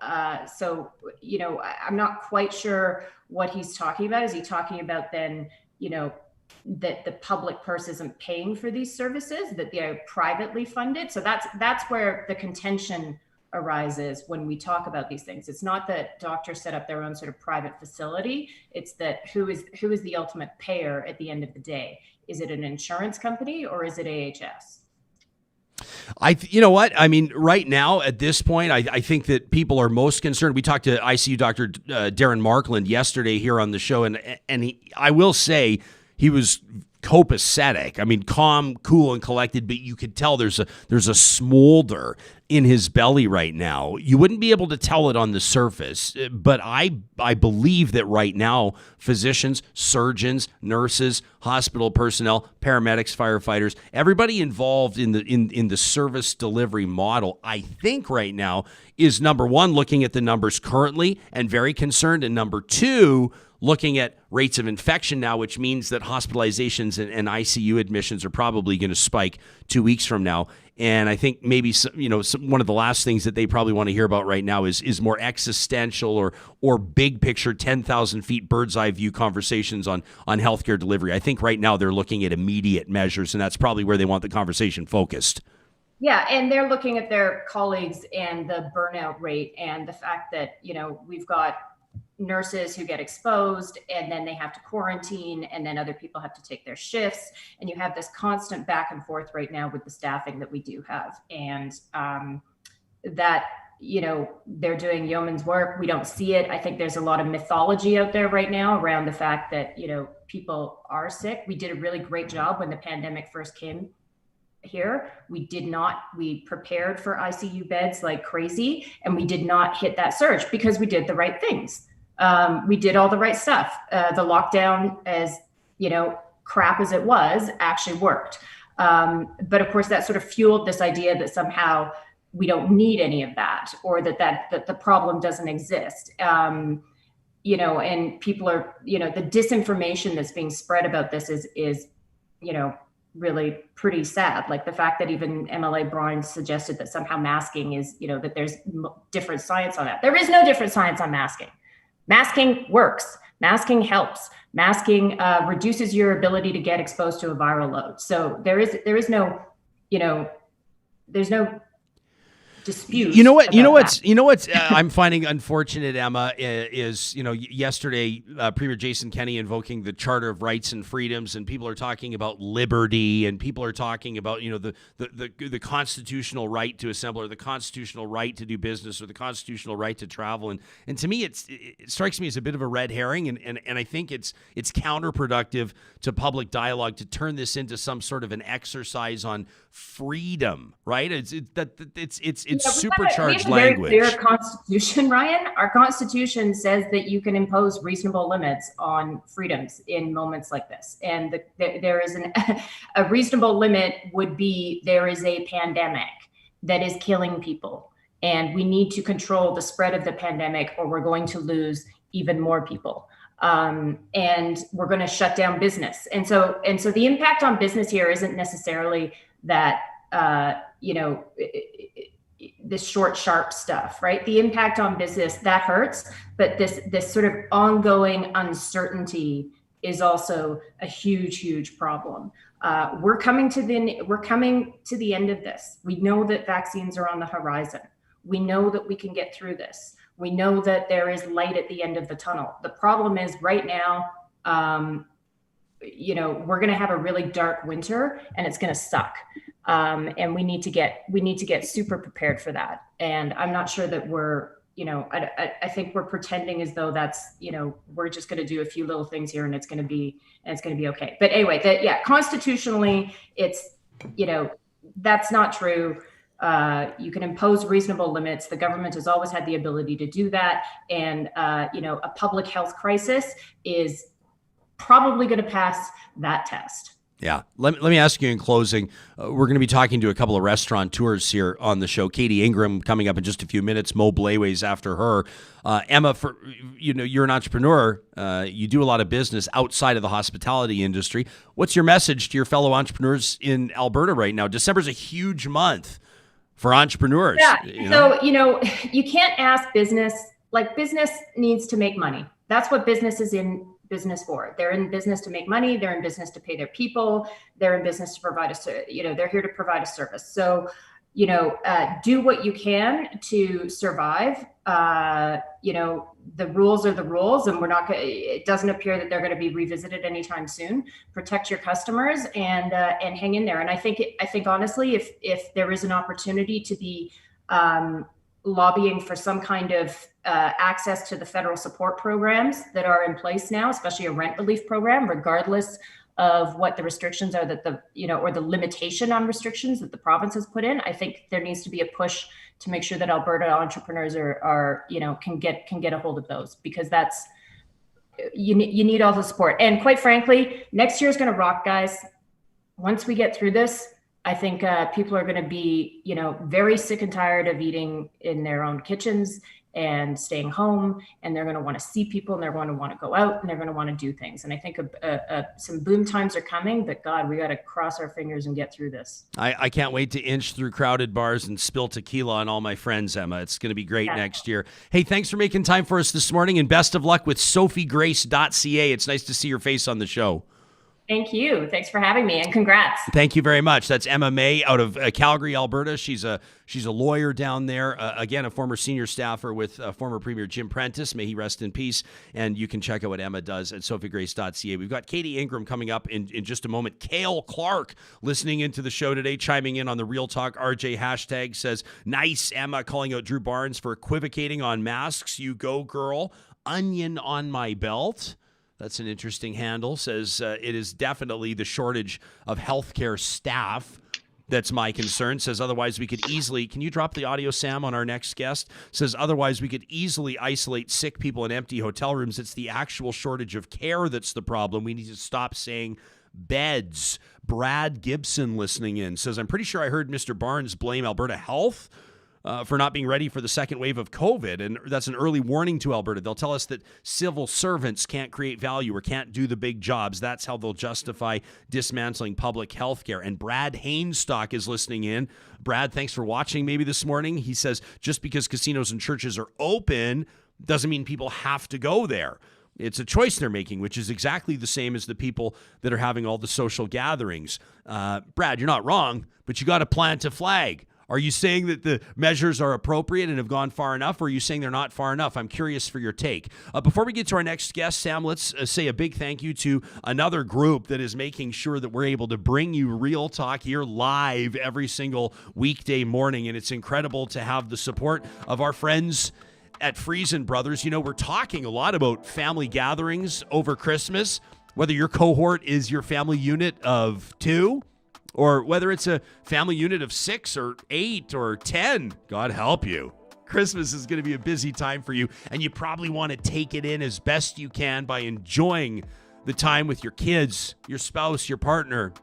So, you know, I'm not quite sure what he's talking about. Is he talking about then, you know, that the public purse isn't paying for these services, that they are privately funded? So that's where the contention arises when we talk about these things. It's not that doctors set up their own sort of private facility. It's that who is the ultimate payer at the end of the day? Is it an insurance company or is it AHS? You know what? I mean, right now at this point, I think that people are most concerned. We talked to ICU Dr. Darren Markland yesterday here on the show, and I will say he was copacetic. I mean, calm, cool, and collected, but you could tell there's a smolder in his belly right now. You wouldn't be able to tell it on the surface, but I believe that right now, physicians, surgeons, nurses, hospital personnel, paramedics, firefighters, everybody involved in the service delivery model, I think right now is number one, looking at the numbers currently and very concerned, and number two, looking at rates of infection now, which means that hospitalizations and ICU admissions are probably going to spike 2 weeks from now. And I think maybe one of the last things that they probably want to hear about right now is more existential or big picture, 10,000 feet bird's eye view conversations on healthcare delivery. I think right now they're looking at immediate measures, and that's probably where they want the conversation focused. Yeah, and they're looking at their colleagues and the burnout rate and the fact that, you know, we've got nurses who get exposed and then they have to quarantine and then other people have to take their shifts. And you have this constant back and forth right now with the staffing that we do have. And that, you know, they're doing yeoman's work. We don't see it. I think there's a lot of mythology out there right now around the fact that, you know, people are sick. We did a really great job when the pandemic first came here. We prepared for ICU beds like crazy, and we did not hit that surge because we did the right things. We did all the right stuff. The lockdown, as you know, crap as it was, actually worked. But of course, that sort of fueled this idea that somehow we don't need any of that, or that the problem doesn't exist. You know, and people are, you know, the disinformation that's being spread about this is, you know, really pretty sad. Like the fact that even MLA Barnes suggested that somehow masking is, you know, that there's different science on that. There is no different science on masking. Masking works. Masking helps. Masking reduces your ability to get exposed to a viral load. So there is no, you know, there's no dispute. You know what? about that. I'm finding unfortunate, Emma, is yesterday Premier Jason Kenney invoking the Charter of Rights and Freedoms, and people are talking about liberty, and people are talking about the constitutional right to assemble, or the constitutional right to do business, or the constitutional right to travel, and to me it strikes me as a bit of a red herring, and I think it's counterproductive to public dialogue to turn this into some sort of an exercise on freedom, right? It's supercharged language. We have a very clear constitution, Ryan. Our constitution says that you can impose reasonable limits on freedoms in moments like this. And there is a reasonable limit would be there is a pandemic that is killing people. And we need to control the spread of the pandemic, or we're going to lose even more people. And we're going to shut down business. And so the impact on business here isn't necessarily that, this short, sharp stuff, right? The impact on business, that hurts, but this sort of ongoing uncertainty is also a huge, huge problem. We're coming to the end of this. We know that vaccines are on the horizon. We know that we can get through this. We know that there is light at the end of the tunnel. The problem is right now, we're going to have a really dark winter, and it's going to suck. And we need to get super prepared for that. And I'm not sure that I think we're pretending as though that's, we're just going to do a few little things here and it's going to be okay. But anyway, constitutionally, it's, that's not true. You can impose reasonable limits. The government has always had the ability to do that. And, a public health crisis is probably going to pass that test. Yeah. Let me ask you in closing, we're going to be talking to a couple of restaurateurs here on the show. Katy Ingram coming up in just a few minutes, Mo Blayways after her. Emma, you're an entrepreneur. You do a lot of business outside of the hospitality industry. What's your message to your fellow entrepreneurs in Alberta right now? December's a huge month for entrepreneurs. Yeah. So, you can't ask business needs to make money. That's what business is in business for. They're in business to make money. They're in business to pay their people. They're in business to provide they're here to provide a service. So, do what you can to survive. The rules are the rules, and it doesn't appear that they're going to be revisited anytime soon. Protect your customers and hang in there. And I think honestly, if there is an opportunity to be lobbying for some kind of access to the federal support programs that are in place now, especially a rent relief program, regardless of what the restrictions are or the limitation on restrictions that the province has put in. I think there needs to be a push to make sure that Alberta entrepreneurs can get a hold of those, because that's, you need all the support. And quite frankly, next year is going to rock, guys. Once we get through this, I think people are going to be, very sick and tired of eating in their own kitchens and staying home, and they're going to want to see people, and they're going to want to go out, and they're going to want to do things. And I think some boom times are coming, but God, we got to cross our fingers and get through this. I can't wait to inch through crowded bars and spill tequila on all my friends, Emma. It's going to be great next year. Hey, thanks for making time for us this morning, and best of luck with sophiegrace.ca. It's nice to see your face on the show. Thank you. Thanks for having me, and congrats. Thank you very much. That's Emma May out of Calgary, Alberta. She's a lawyer down there. Again, a former senior staffer with former Premier Jim Prentice. May he rest in peace. And you can check out what Emma does at sophiegrace.ca. We've got Katy Ingram coming up in just a moment. Cale Clark listening into the show today, chiming in on the Real Talk RJ hashtag, says, nice, Emma, calling out Drew Barnes for equivocating on masks. You go, girl. Onion on my belt. That's an interesting handle. Says it is definitely the shortage of healthcare staff that's my concern. Says otherwise we could easily, can you drop the audio, Sam, on our next guest? Says otherwise we could easily isolate sick people in empty hotel rooms. It's the actual shortage of care that's the problem. We need to stop saying beds. Brad Gibson listening in says, I'm pretty sure I heard Mr. Barnes blame Alberta Health for not being ready for the second wave of COVID. And that's an early warning to Alberta. They'll tell us that civil servants can't create value or can't do the big jobs. That's how they'll justify dismantling public health care. And Brad Hainstock is listening in. Brad, thanks for watching maybe this morning. He says, just because casinos and churches are open doesn't mean people have to go there. It's a choice they're making, which is exactly the same as the people that are having all the social gatherings. Brad, you're not wrong, but you got to plant a flag. Are you saying that the measures are appropriate and have gone far enough, or are you saying they're not far enough? I'm curious for your take. Before we get to our next guest, Sam, let's say a big thank you to another group that is making sure that we're able to bring you Real Talk here live every single weekday morning, and it's incredible to have the support of our friends at Friesen Brothers. You know, we're talking a lot about family gatherings over Christmas, whether your cohort is your family unit of 2, or whether it's a family unit of 6 or 8 or 10, God help you. Christmas is going to be a busy time for you, and you probably want to take it in as best you can by enjoying the time with your kids, your spouse, your partner,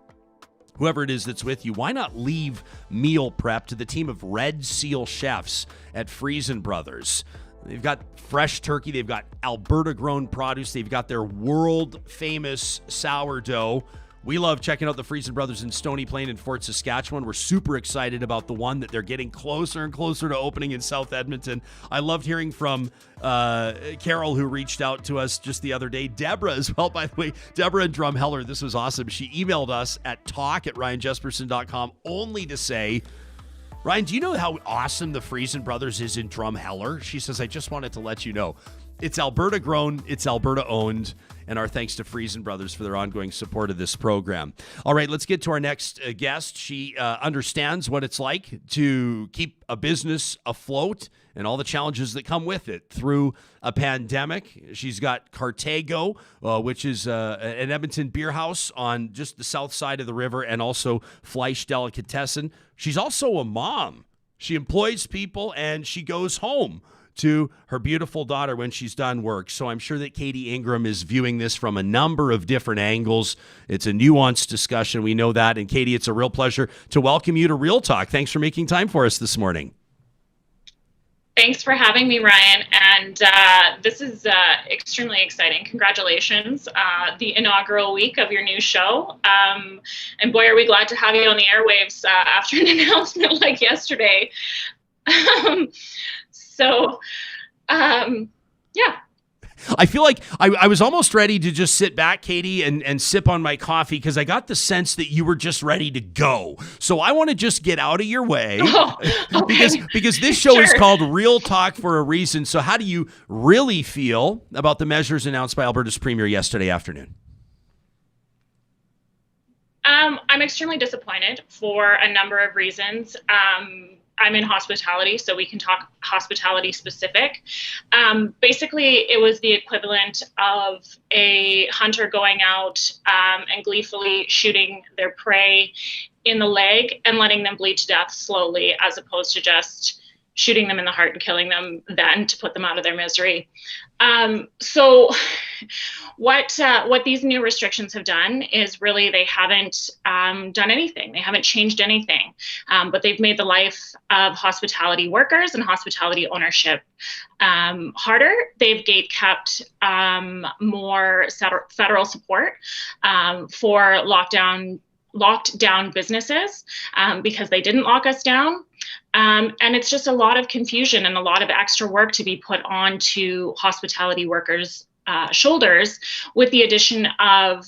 whoever it is that's with you. Why not leave meal prep to the team of Red Seal chefs at Friesen Brothers? They've got fresh turkey. They've got Alberta-grown produce. They've got their world-famous sourdough. We love checking out the Friesen Brothers in Stony Plain in Fort Saskatchewan. We're super excited about the one that they're getting closer and closer to opening in South Edmonton. I loved hearing from Carol, who reached out to us just the other day. Deborah as well, by the way. Deborah in Drumheller, this was awesome. She emailed us at talk@ryanjesperson.com only to say, Ryan, do you know how awesome the Friesen Brothers is in Drumheller? She says, I just wanted to let you know. It's Alberta grown, it's Alberta owned, and our thanks to Friesen Brothers for their ongoing support of this program. All right, let's get to our next guest. She understands what it's like to keep a business afloat and all the challenges that come with it through a pandemic. She's got Cartago, which is an Edmonton beer house on just the south side of the river, and also Fleisch Delicatessen. She's also a mom. She employs people, and she goes home to her beautiful daughter when she's done work. So I'm sure that Katy Ingram is viewing this from a number of different angles. It's a nuanced discussion. We know that. And Katy, it's a real pleasure to welcome you to Real Talk. Thanks for making time for us this morning. Thanks for having me, Ryan. And this is extremely exciting. Congratulations. The inaugural week of your new show. And boy, are we glad to have you on the airwaves after an announcement like yesterday. Yeah. I feel like I was almost ready to just sit back, Katy, and sip on my coffee, because I got the sense that you were just ready to go. So I want to just get out of your way. Oh, okay. because this show is called Real Talk for a reason. So how do you really feel about the measures announced by Alberta's Premier yesterday afternoon? I'm extremely disappointed for a number of reasons. I'm in hospitality, so we can talk hospitality specific. Basically, it was the equivalent of a hunter going out and gleefully shooting their prey in the leg and letting them bleed to death slowly, as opposed to just shooting them in the heart and killing them then to put them out of their misery. So what these new restrictions have done is really they haven't done anything. They haven't changed anything, but they've made the life of hospitality workers and hospitality ownership harder. They've gate-kept more federal support for locked down businesses because they didn't lock us down. And it's just a lot of confusion and a lot of extra work to be put onto hospitality workers' shoulders, with the addition of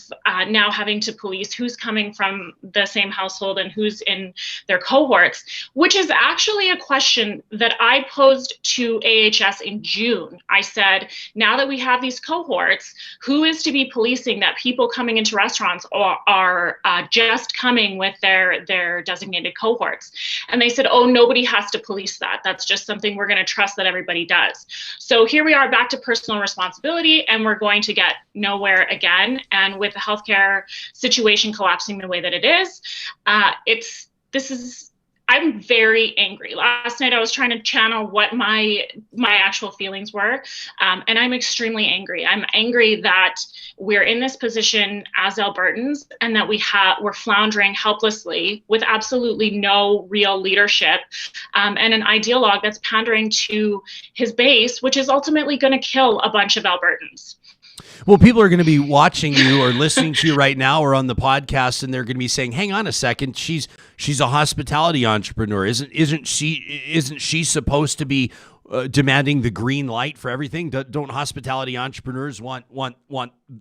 now having to police who's coming from the same household and who's in their cohorts, which is actually a question that I posed to AHS in June. I said, now that we have these cohorts, who is to be policing that people coming into restaurants are just coming with their designated cohorts? And they said, oh, nobody has to police that. That's just something we're going to trust that everybody does. So here we are back to personal responsibility, and we're going to get nowhere again. And with the healthcare situation collapsing the way that it is, I'm very angry. Last night I was trying to channel what my actual feelings were, and I'm extremely angry. I'm angry that we're in this position as Albertans, and that we're floundering helplessly with absolutely no real leadership, and an ideologue that's pandering to his base, which is ultimately going to kill a bunch of Albertans. Well, people are going to be watching you or listening to you right now or on the podcast, and they're going to be saying, hang on a second, she's a hospitality entrepreneur. Isn't she supposed to be demanding the green light for everything? Don't hospitality entrepreneurs want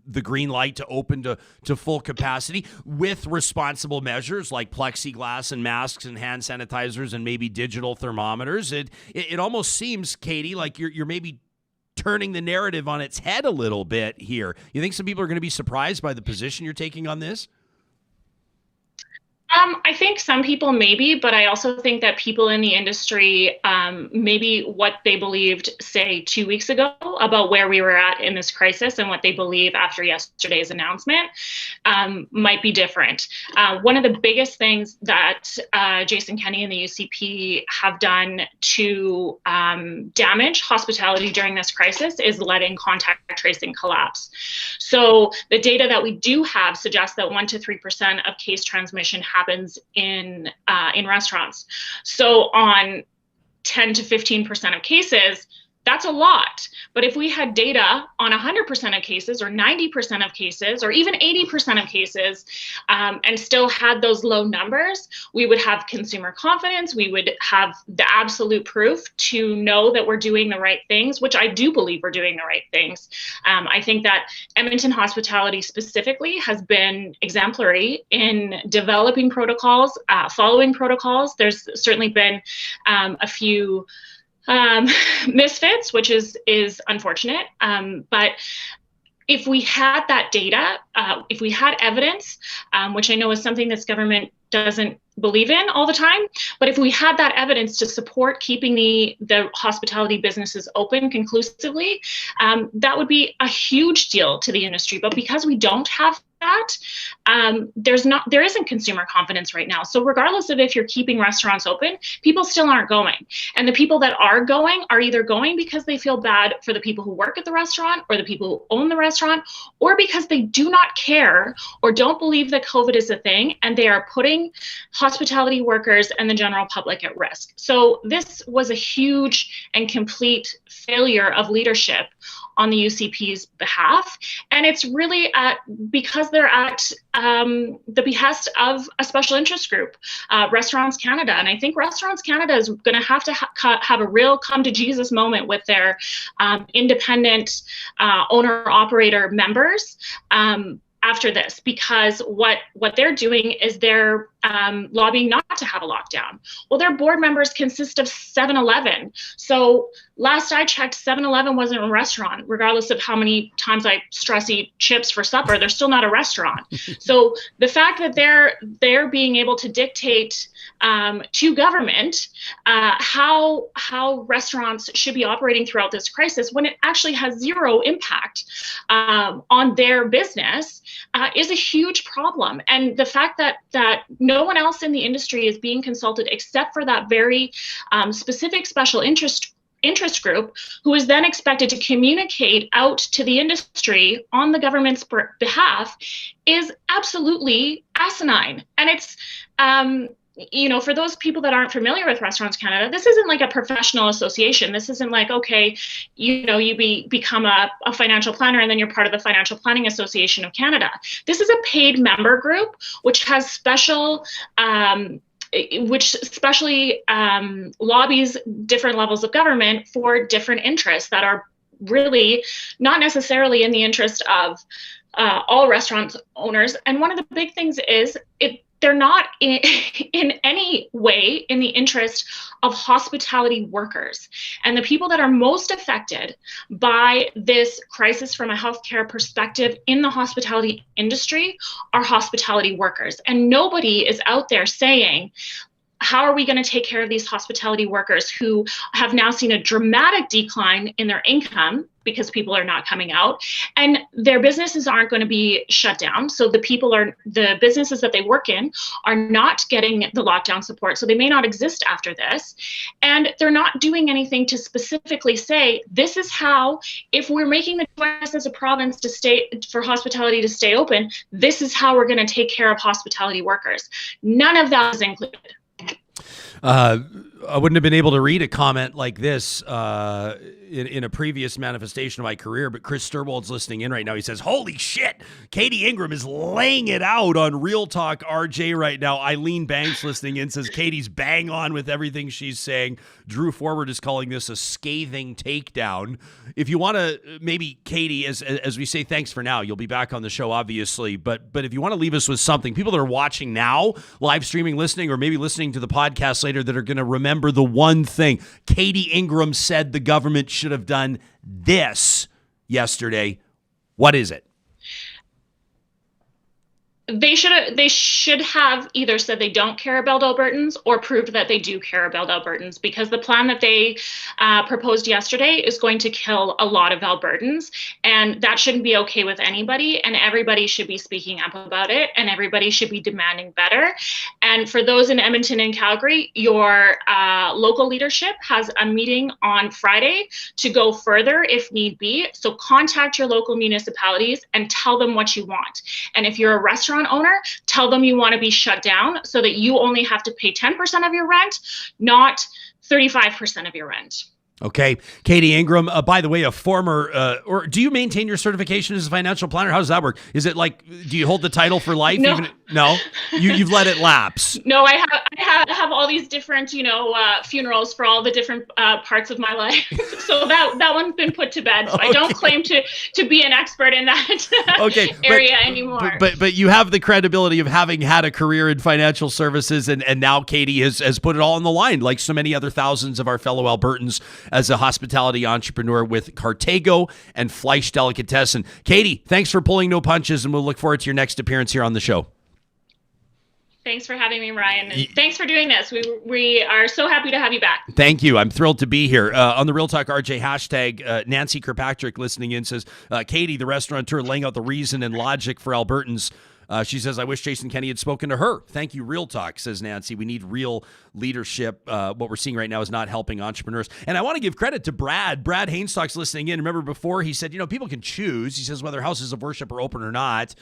the green light to open to full capacity with responsible measures like plexiglass and masks and hand sanitizers and maybe digital thermometers? It almost seems, Katie, like you're maybe turning the narrative on its head a little bit here. You think some people are going to be surprised by the position you're taking on this? I think some people maybe, but I also think that people in the industry, maybe what they believed, say, 2 weeks ago about where we were at in this crisis and what they believe after yesterday's announcement might be different. One of the biggest things that Jason Kenney and the UCP have done to damage hospitality during this crisis is letting contact tracing collapse. So the data that we do have suggests that 1 to 3% of case transmission happens in restaurants. So on 10 to 15% of cases, that's a lot. But if we had data on 100% of cases or 90% of cases or even 80% of cases and still had those low numbers, we would have consumer confidence. We would have the absolute proof to know that we're doing the right things, which I do believe we're doing the right things. I think that Edmonton Hospitality specifically has been exemplary in developing protocols, following protocols. There's certainly been a few misfits, which is unfortunate. But if we had that data, if we had evidence, which I know is something this government doesn't believe in all the time, but if we had that evidence to support keeping the hospitality businesses open conclusively, that would be a huge deal to the industry. But because we don't have that, there isn't consumer confidence right now. So regardless of if you're keeping restaurants open, people still aren't going. And the people that are going are either going because they feel bad for the people who work at the restaurant or the people who own the restaurant, or because they do not care or don't believe that COVID is a thing, and they are putting hospitality workers and the general public at risk. So this was a huge and complete failure of leadership on the UCP's behalf. And it's really because they're at the behest of a special interest group, Restaurants Canada. And I think Restaurants Canada is going to have a real come to Jesus moment with their independent owner-operator members after this, because what they're doing is they're lobbying not to have a lockdown. Well, their board members consist of 7-Eleven. So last I checked, 7-Eleven wasn't a restaurant. Regardless of how many times I stress eat chips for supper, they're still not a restaurant. So the fact that they're being able to dictate to government how restaurants should be operating throughout this crisis, when it actually has zero impact on their business, is a huge problem. And the fact that no one else in the industry is being consulted except for that very specific special interest group, who is then expected to communicate out to the industry on the government's behalf, is absolutely asinine. And it's for those people that aren't familiar with Restaurants Canada, this isn't like a professional association. This isn't like, okay, you become a financial planner and then you're part of the Financial Planning Association of Canada. This is a paid member group, which has which specially lobbies different levels of government for different interests that are really not necessarily in the interest of all restaurant owners. And one of the big things is they're not in any way in the interest of hospitality workers. And the people that are most affected by this crisis from a healthcare perspective in the hospitality industry are hospitality workers. And nobody is out there saying, how are we going to take care of these hospitality workers who have now seen a dramatic decline in their income because people are not coming out, and their businesses aren't going to be shut down. So the businesses that they work in are not getting the lockdown support. So they may not exist after this. And they're not doing anything to specifically say, this is how, if we're making the choice as a province for hospitality to stay open, this is how we're going to take care of hospitality workers. None of that is included. I wouldn't have been able to read a comment like this in a previous manifestation of my career, but Chris Sturwold's listening in right now. He says, holy shit, Katy Ingram is laying it out on Real Talk RJ right now. Eileen Banks listening in says, Katie's bang on with everything she's saying. Drew Forward is calling this a scathing takedown. If you want to, maybe Katie, as we say, thanks for now. You'll be back on the show, obviously. But if you want to leave us with something, people that are watching now, live streaming, listening, or maybe listening to the podcast later that are going to remember the one thing. Katy Ingram said the government should have done this yesterday. What is it? They should have either said they don't care about Albertans or proved that they do care about Albertans, because the plan that they proposed yesterday is going to kill a lot of Albertans, and that shouldn't be okay with anybody, and everybody should be speaking up about it, and everybody should be demanding better. And for those in Edmonton and Calgary, your local leadership has a meeting on Friday to go further if need be. So contact your local municipalities and tell them what you want. And if you're a restaurant owner, tell them you want to be shut down so that you only have to pay 10% of your rent, not 35% of your rent. Okay. Katy Ingram, by the way, a former, or do you maintain your certification as a financial planner? How does that work? Is it like, do you hold the title for life? No. No? You've let it lapse. No, I have all these different, funerals for all the different parts of my life. So that one's been put to bed. So okay. I don't claim to be an expert in that area anymore. But you have the credibility of having had a career in financial services, and now Katy has put it all on the line, like so many other thousands of our fellow Albertans, as a hospitality entrepreneur with Cartago and Fleisch Delicatessen. Katy, thanks for pulling no punches, and we'll look forward to your next appearance here on the show. Thanks for having me, Ryan. And thanks for doing this. We are so happy to have you back. Thank you. I'm thrilled to be here. On the Real Talk RJ hashtag, Nancy Kirkpatrick listening in says, Katy, the restaurateur, laying out the reason and logic for Albertans. She says, I wish Jason Kenney had spoken to her. Thank you, Real Talk, says Nancy. We need real leadership. What we're seeing right now is not helping entrepreneurs. And I want to give credit to Brad. Brad Hainstock's listening in. Remember before he said, people can choose. He says whether houses of worship are open or not,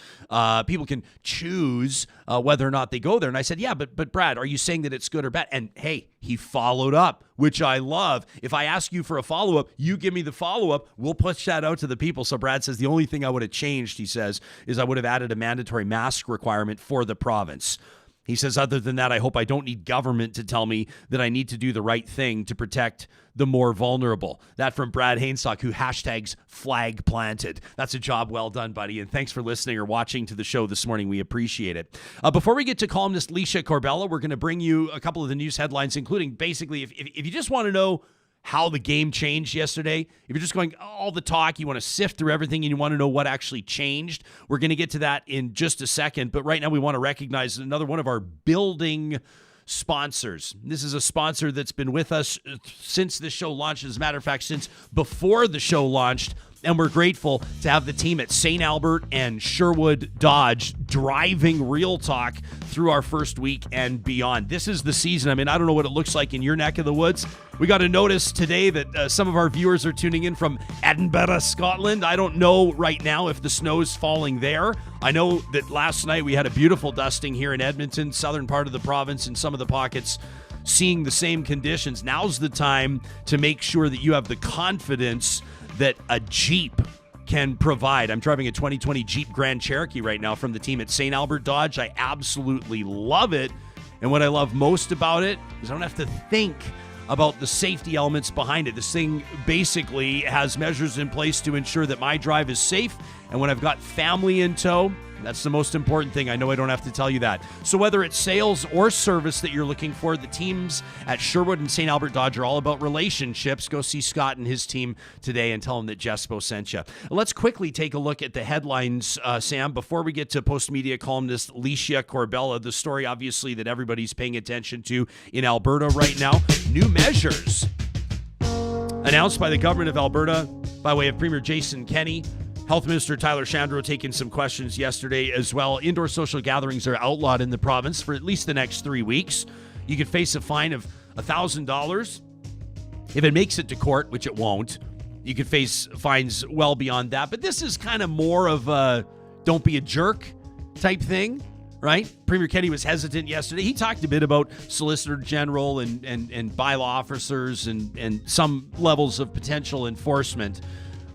people can choose whether or not they go there. And I said, yeah, but Brad, are you saying that it's good or bad? And hey, he followed up, which I love. If I ask you for a follow-up, you give me the follow-up, we'll push that out to the people. So Brad says the only thing I would have changed, he says, is I would have added a mandatory mask requirement for the province. He says, other than that, I hope I don't need government to tell me that I need to do the right thing to protect the more vulnerable. That from Brad Hainstock, who hashtags flag planted. That's a job well done, buddy. And thanks for listening or watching to the show this morning. We appreciate it. Before we get to columnist Licia Corbella, we're going to bring you a couple of the news headlines, including basically, if you just want to know how the game changed yesterday, if you're just going all the talk, you want to sift through everything and you want to know what actually changed, we're going to get to that in just a second. But right now we want to recognize another one of our building sponsors. This is a sponsor that's been with us since the show launched. As a matter of fact, since before the show launched. And we're grateful to have the team at St. Albert and Sherwood Dodge driving Real Talk through our first week and beyond. This is the season. I mean, I don't know what it looks like in your neck of the woods. We got a notice today that some of our viewers are tuning in from Edinburgh, Scotland. I don't know right now if the snow's falling there. I know that last night we had a beautiful dusting here in Edmonton, southern part of the province, and some of the pockets seeing the same conditions. Now's the time to make sure that you have the confidence that a Jeep can provide. I'm driving a 2020 Jeep Grand Cherokee right now from the team at St. Albert Dodge. I absolutely love it. And what I love most about it is I don't have to think about the safety elements behind it. This thing basically has measures in place to ensure that my drive is safe. And when I've got family in tow, that's the most important thing. I know I don't have to tell you that. So whether it's sales or service that you're looking for, the teams at Sherwood and St. Albert Dodge are all about relationships. Go see Scott and his team today and tell them that Jespo sent you. Let's quickly take a look at the headlines, Sam, before we get to Postmedia columnist Licia Corbella. The story, obviously, that everybody's paying attention to in Alberta right now. New measures announced by the government of Alberta by way of Premier Jason Kenney. Health Minister Tyler Shandro taking some questions yesterday as well. Indoor social gatherings are outlawed in the province for at least the next 3 weeks. You could face a fine of $1,000. If it makes it to court, which it won't, you could face fines well beyond that. But this is kind of more of a don't be a jerk type thing, right? Premier Kenney was hesitant yesterday. He talked a bit about Solicitor General and bylaw officers and some levels of potential enforcement.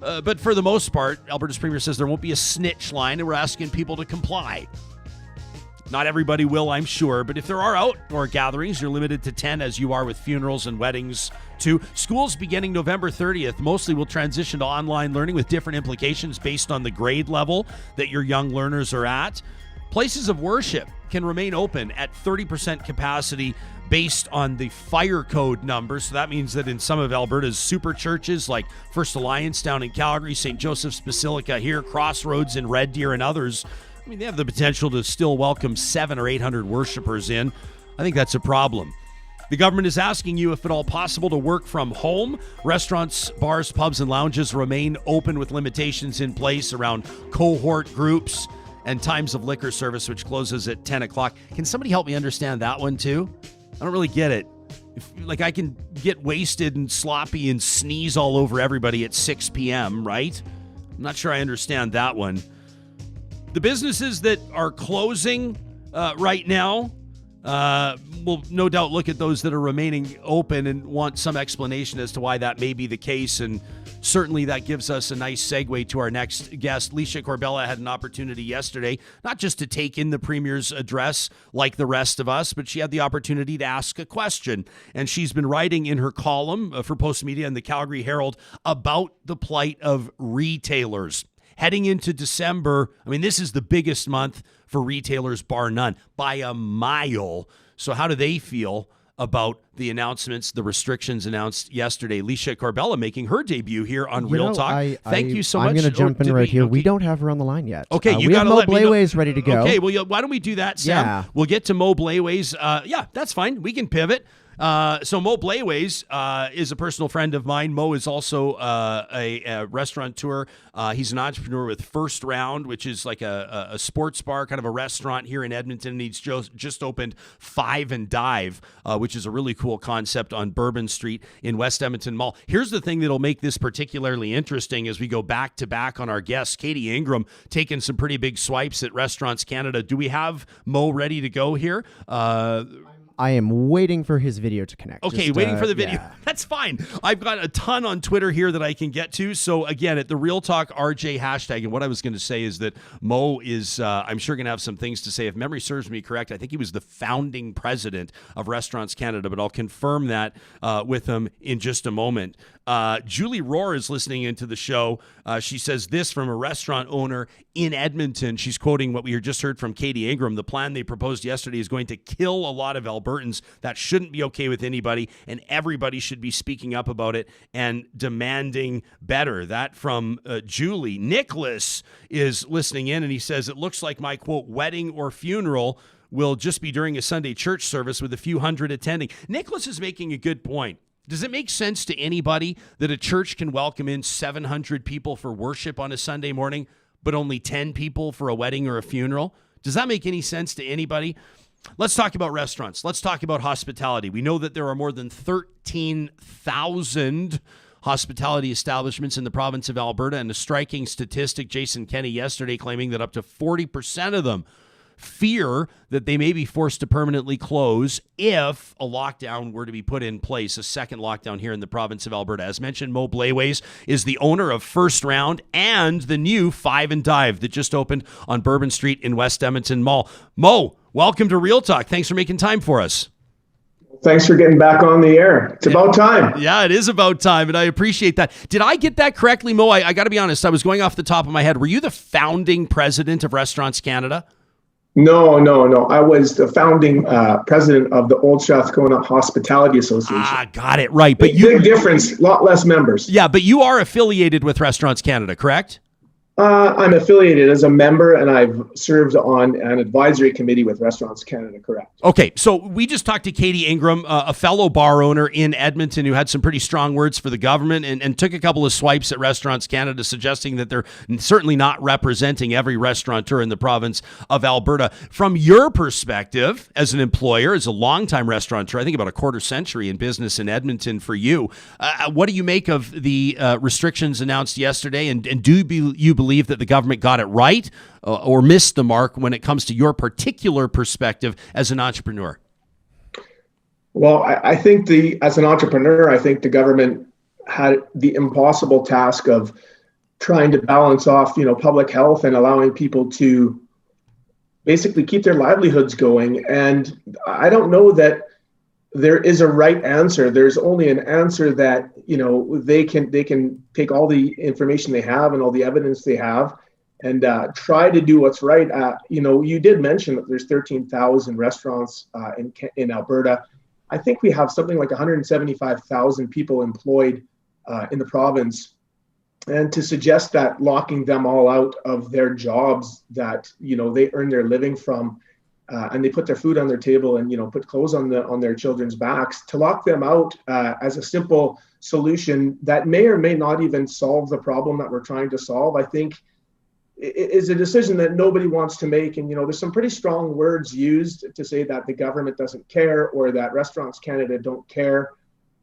But for the most part, Alberta's Premier says there won't be a snitch line, and we're asking people to comply. Not everybody will, I'm sure, but if there are outdoor gatherings, you're limited to 10 as you are with funerals and weddings too. Schools beginning November 30th mostly will transition to online learning with different implications based on the grade level that your young learners are at. Places of worship can remain open at 30% capacity based on the fire code numbers. So that means that in some of Alberta's super churches like First Alliance down in Calgary, St. Joseph's Basilica here, Crossroads in Red Deer and others, I mean, they have the potential to still welcome 700 or 800 worshipers in. I think that's a problem. The government is asking you if at all possible to work from home. Restaurants, bars, pubs, and lounges remain open with limitations in place around cohort groups and times of liquor service, which closes at 10 o'clock. Can somebody help me understand that one too? I don't really get it. Like, I can get wasted and sloppy and sneeze all over everybody at 6 p.m., right? I'm not sure I understand that one. The businesses that are closing right now will no doubt look at those that are remaining open and want some explanation as to why that may be the case. And certainly that gives us a nice segue to our next guest. Licia Corbella had an opportunity yesterday, not just to take in the Premier's address like the rest of us, but she had the opportunity to ask a question. And she's been writing in her column for Postmedia and the Calgary Herald about the plight of retailers. Heading into December, I mean, this is the biggest month for retailers, bar none, by a mile. So how do they feel about the announcements, the restrictions announced yesterday? Licia Corbella making her debut here on Real Talk. Thank you so much. I'm going to jump in right here. Okay. We don't have her on the line yet. Okay, you got got to Mo let me know. Blayways ready to go. Okay, well, why don't we do that, Sam? Yeah. We'll get to Mo Blayways. Yeah, that's fine. We can pivot. So Mo Blayways is a personal friend of mine. Mo is also a restaurateur. He's an entrepreneur with First Round, which is like a sports bar, kind of a restaurant here in Edmonton. And he's just opened Five and Dive, which is a really cool concept on Bourbon Street in West Edmonton Mall. Here's the thing that'll make this particularly interesting as we go back to back on our guests. Katy Ingram taking some pretty big swipes at Restaurants Canada. Do we have Mo ready to go here? I am waiting for his video to connect. Okay, waiting for the video. Yeah. That's fine. I've got a ton on Twitter here that I can get to. So again, at the Real Talk RJ hashtag, and what I was going to say is that Mo is, I'm sure, going to have some things to say. If memory serves me correct, I think he was the founding president of Restaurants Canada, but I'll confirm that with him in just a moment. Julie Rohr is listening into the show. She says this from a restaurant owner in Edmonton. She's quoting what we just heard from Katy Ingram. The plan they proposed yesterday is going to kill a lot of Albertans. That shouldn't be okay with anybody, and everybody should be speaking up about it and demanding better. That from Julie. Nicholas is listening in, and he says, it looks like my, quote, wedding or funeral will just be during a Sunday church service with a few hundred attending. Nicholas is making a good point. Does it make sense to anybody that a church can welcome in 700 people for worship on a Sunday morning, but only 10 people for a wedding or a funeral? Does that make any sense to anybody? Let's talk about restaurants. Let's talk about hospitality. We know that there are more than 13,000 hospitality establishments in the province of Alberta, and a striking statistic, Jason Kenney yesterday claiming that up to 40% of them fear that they may be forced to permanently close if a lockdown were to be put in place, a second lockdown here in the province of Alberta. As mentioned, Mo Blayways is the owner of First Round and the new Five and Dive that just opened on Bourbon Street in West Edmonton Mall. Mo, welcome to Real Talk. Thanks for making time for us. Thanks for getting back on the air. It's about time. Yeah, it is about time, and I appreciate that. Did I get that correctly, Mo? I got to be honest. I was going off the top of my head. Were you the founding president of Restaurants Canada? No. I was the founding president of the Old Strathcona Hospitality Association. Got it. Right. But big difference, a lot less members. Yeah, but you are affiliated with Restaurants Canada, correct? I'm affiliated as a member, and I've served on an advisory committee with Restaurants Canada, correct. Okay, so we just talked to Katy Ingram, a fellow bar owner in Edmonton who had some pretty strong words for the government and took a couple of swipes at Restaurants Canada, suggesting that they're certainly not representing every restaurateur in the province of Alberta. From your perspective, as an employer, as a longtime restaurateur, I think about a quarter century in business in Edmonton for you, what do you make of the restrictions announced yesterday, and do you believe believe that the government got it right or missed the mark when it comes to your particular perspective as an entrepreneur? Well, I think as an entrepreneur, I think the government had the impossible task of trying to balance off, public health and allowing people to basically keep their livelihoods going. And I don't know that there is a right answer. There's only an answer that, they can take all the information they have and all the evidence they have and try to do what's right. You did mention that there's 13,000 restaurants in Alberta. I think we have something like 175,000 people employed in the province. And to suggest that locking them all out of their jobs that, they earn their living from, and they put their food on their table and, put clothes on their children's backs, to lock them out as a simple solution that may or may not even solve the problem that we're trying to solve, I think is a decision that nobody wants to make. And, there's some pretty strong words used to say that the government doesn't care or that Restaurants Canada don't care.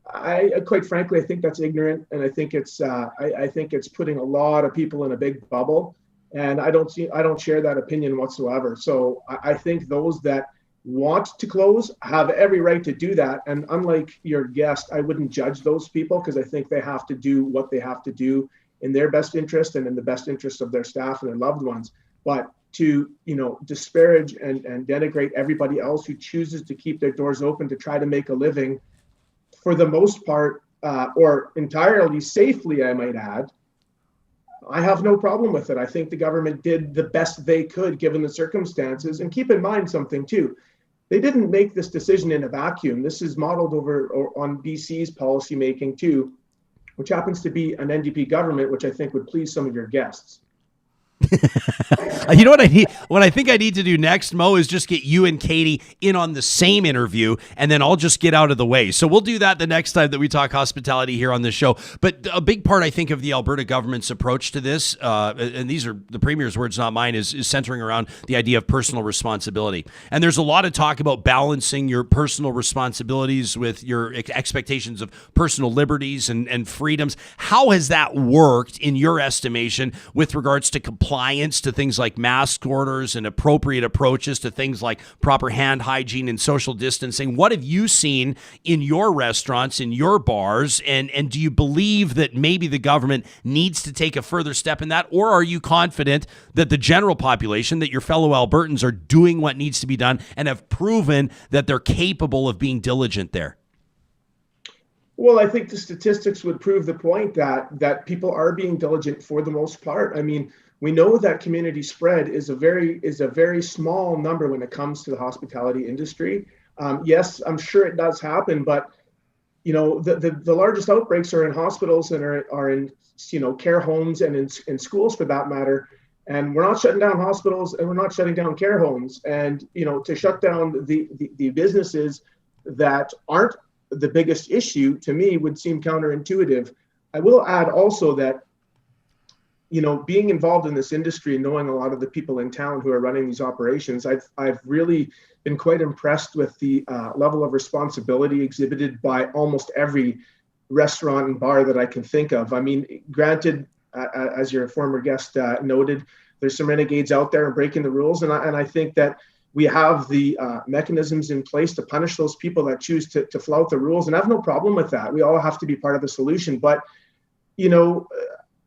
I quite frankly, I think that's ignorant, and I think it's putting a lot of people in a big bubble, and I don't share that opinion whatsoever. So I think those that want to close have every right to do that. And unlike your guest, I wouldn't judge those people because I think they have to do what they have to do in their best interest and in the best interest of their staff and their loved ones. But to disparage and denigrate everybody else who chooses to keep their doors open to try to make a living, for the most part, or entirely safely, I might add, I have no problem with it. I think the government did the best they could given the circumstances. And keep in mind something too. They didn't make this decision in a vacuum. This is modeled on BC's policymaking too, which happens to be an NDP government, which I think would please some of your guests. You know what I need? What I think I need to do next, Mo, is just get you and Katie in on the same interview, and then I'll just get out of the way. So we'll do that the next time that we talk hospitality here on the show. But a big part, I think, of the Alberta government's approach to this, and these are the Premier's words, not mine, is centering around the idea of personal responsibility. And there's a lot of talk about balancing your personal responsibilities with your expectations of personal liberties and freedoms. How has that worked, in your estimation, with regards to compliance to things like mask orders and appropriate approaches to things like proper hand hygiene and social distancing? What have you seen in your restaurants, in your bars? And do you believe that maybe the government needs to take a further step in that? Or are you confident that the general population, that your fellow Albertans are doing what needs to be done and have proven that they're capable of being diligent there? Well, I think the statistics would prove the point that people are being diligent for the most part. I mean, we know that community spread is a very small number when it comes to the hospitality industry. Yes, I'm sure it does happen, but the largest outbreaks are in hospitals and are in care homes and in schools for that matter. And we're not shutting down hospitals and we're not shutting down care homes. And to shut down the businesses that aren't the biggest issue, to me, would seem counterintuitive. I will add also that being involved in this industry and knowing a lot of the people in town who are running these operations, I've really been quite impressed with the level of responsibility exhibited by almost every restaurant and bar that I can think of. I mean, granted, as your former guest noted, there's some renegades out there and breaking the rules, and I think that we have the mechanisms in place to punish those people that choose to flout the rules, and I have no problem with that. We all have to be part of the solution, but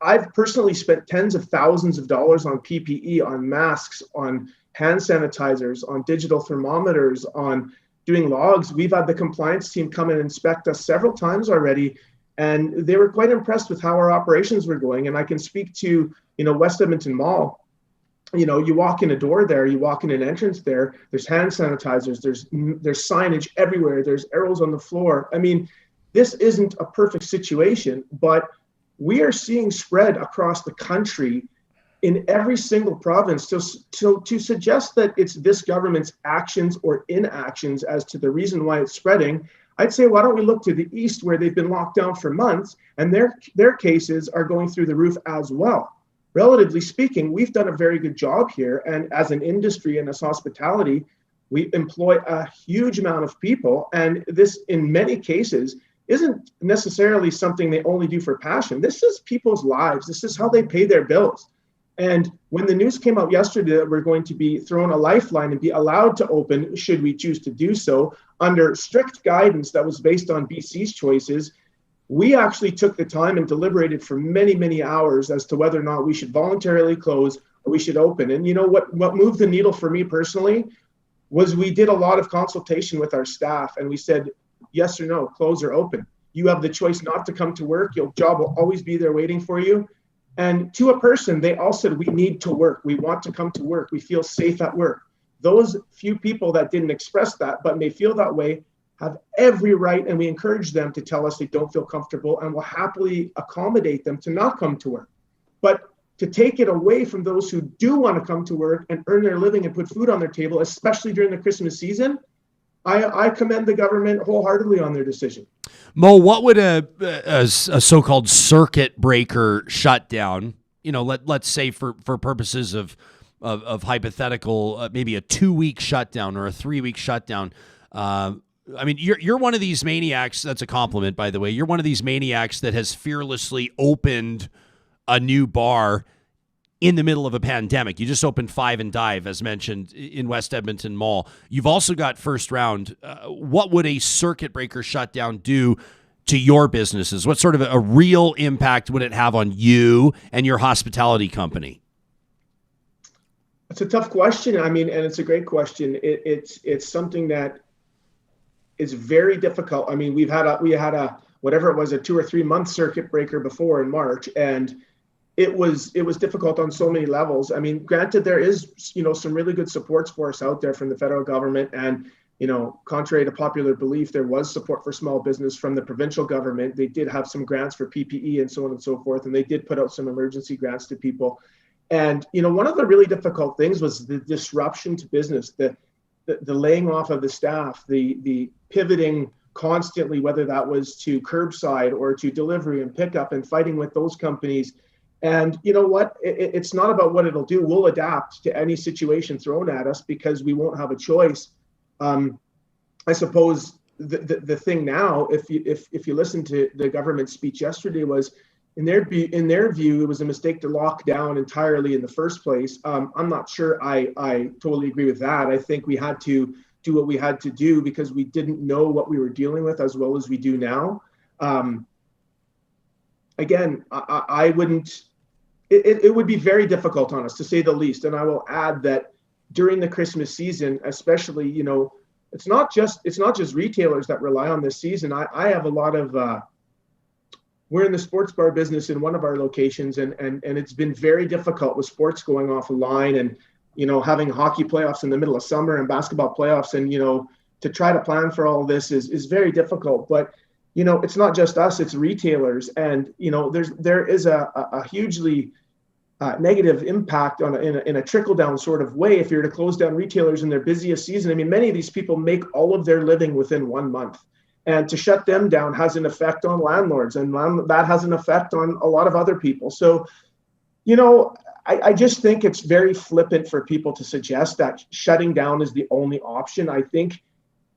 I've personally spent tens of thousands of dollars on PPE, on masks, on hand sanitizers, on digital thermometers, on doing logs. We've had the compliance team come and inspect us several times already, and they were quite impressed with how our operations were going. And I can speak to, West Edmonton Mall. You walk in a door there, you walk in an entrance there, there's hand sanitizers, there's signage everywhere, there's arrows on the floor. I mean, this isn't a perfect situation, but we are seeing spread across the country in every single province. So to suggest that it's this government's actions or inactions as to the reason why it's spreading, I'd say, why don't we look to the east where they've been locked down for months and their cases are going through the roof as well. Relatively speaking, we've done a very good job here. And as an industry and as hospitality, we employ a huge amount of people. And this, in many cases, isn't necessarily something they only do for passion. This is people's lives. This is how they pay their bills. And when the news came out yesterday that we're going to be thrown a lifeline and be allowed to open, should we choose to do so, under strict guidance that was based on BC's choices, we actually took the time and deliberated for many, many hours as to whether or not we should voluntarily close or we should open. And you know what moved the needle for me personally was we did a lot of consultation with our staff, and we said, yes or no, close or open. You have the choice not to come to work. Your job will always be there waiting for you. And to a person, they all said, we need to work. We want to come to work. We feel safe at work. Those few people that didn't express that but may feel that way have every right, and we encourage them to tell us they don't feel comfortable, and we'll happily accommodate them to not come to work. But to take it away from those who do want to come to work and earn their living and put food on their table, especially during the Christmas season, I commend the government wholeheartly on their decision. Mo, what would a so-called circuit breaker shutdown, let's say for purposes of hypothetical, maybe a 2-week shutdown or a 3-week shutdown? You're one of these maniacs. That's a compliment, by the way. You're one of these maniacs that has fearlessly opened a new bar in the middle of a pandemic. You just opened Five and Dive, as mentioned, in West Edmonton Mall. You've also got First Round. What would a circuit breaker shutdown do to your businesses? What sort of a real impact would it have on you and your hospitality company? It's a tough question. And it's a great question. It's something that is very difficult. We had a whatever it was, a 2 or 3 month circuit breaker before in March, and it was difficult on so many levels. Granted, there is, some really good supports for us out there from the federal government. And, contrary to popular belief, there was support for small business from the provincial government. They did have some grants for PPE and so on and so forth. And they did put out some emergency grants to people. And, one of the really difficult things was the disruption to business, the laying off of the staff, the pivoting constantly, whether that was to curbside or to delivery and pickup, and fighting with those companies. And you know what? It's not about what it'll do. We'll adapt to any situation thrown at us because we won't have a choice. I suppose the thing now, if you listen to the government speech yesterday, was in their view, it was a mistake to lock down entirely in the first place. I'm not sure I totally agree with that. I think we had to do what we had to do because we didn't know what we were dealing with as well as we do now. Again, I wouldn't. It would be very difficult on us, to say the least. And I will add that during the Christmas season, especially, it's not just retailers that rely on this season. I have a lot of. We're in the sports bar business in one of our locations, and it's been very difficult with sports going offline, and having hockey playoffs in the middle of summer and basketball playoffs, and to try to plan for all this is very difficult. But it's not just us, it's retailers. And, there is a hugely negative impact in a trickle down sort of way if you're to close down retailers in their busiest season. Many of these people make all of their living within 1 month. And to shut them down has an effect on landlords, and that has an effect on a lot of other people. So, I just think it's very flippant for people to suggest that shutting down is the only option. I think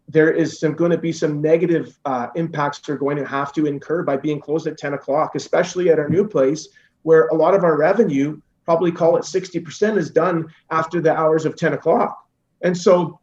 there is going to be some negative impacts we're going to have to incur by being closed at 10 o'clock, especially at our new place, where a lot of our revenue, probably call it 60%, is done after the hours of 10 o'clock. And so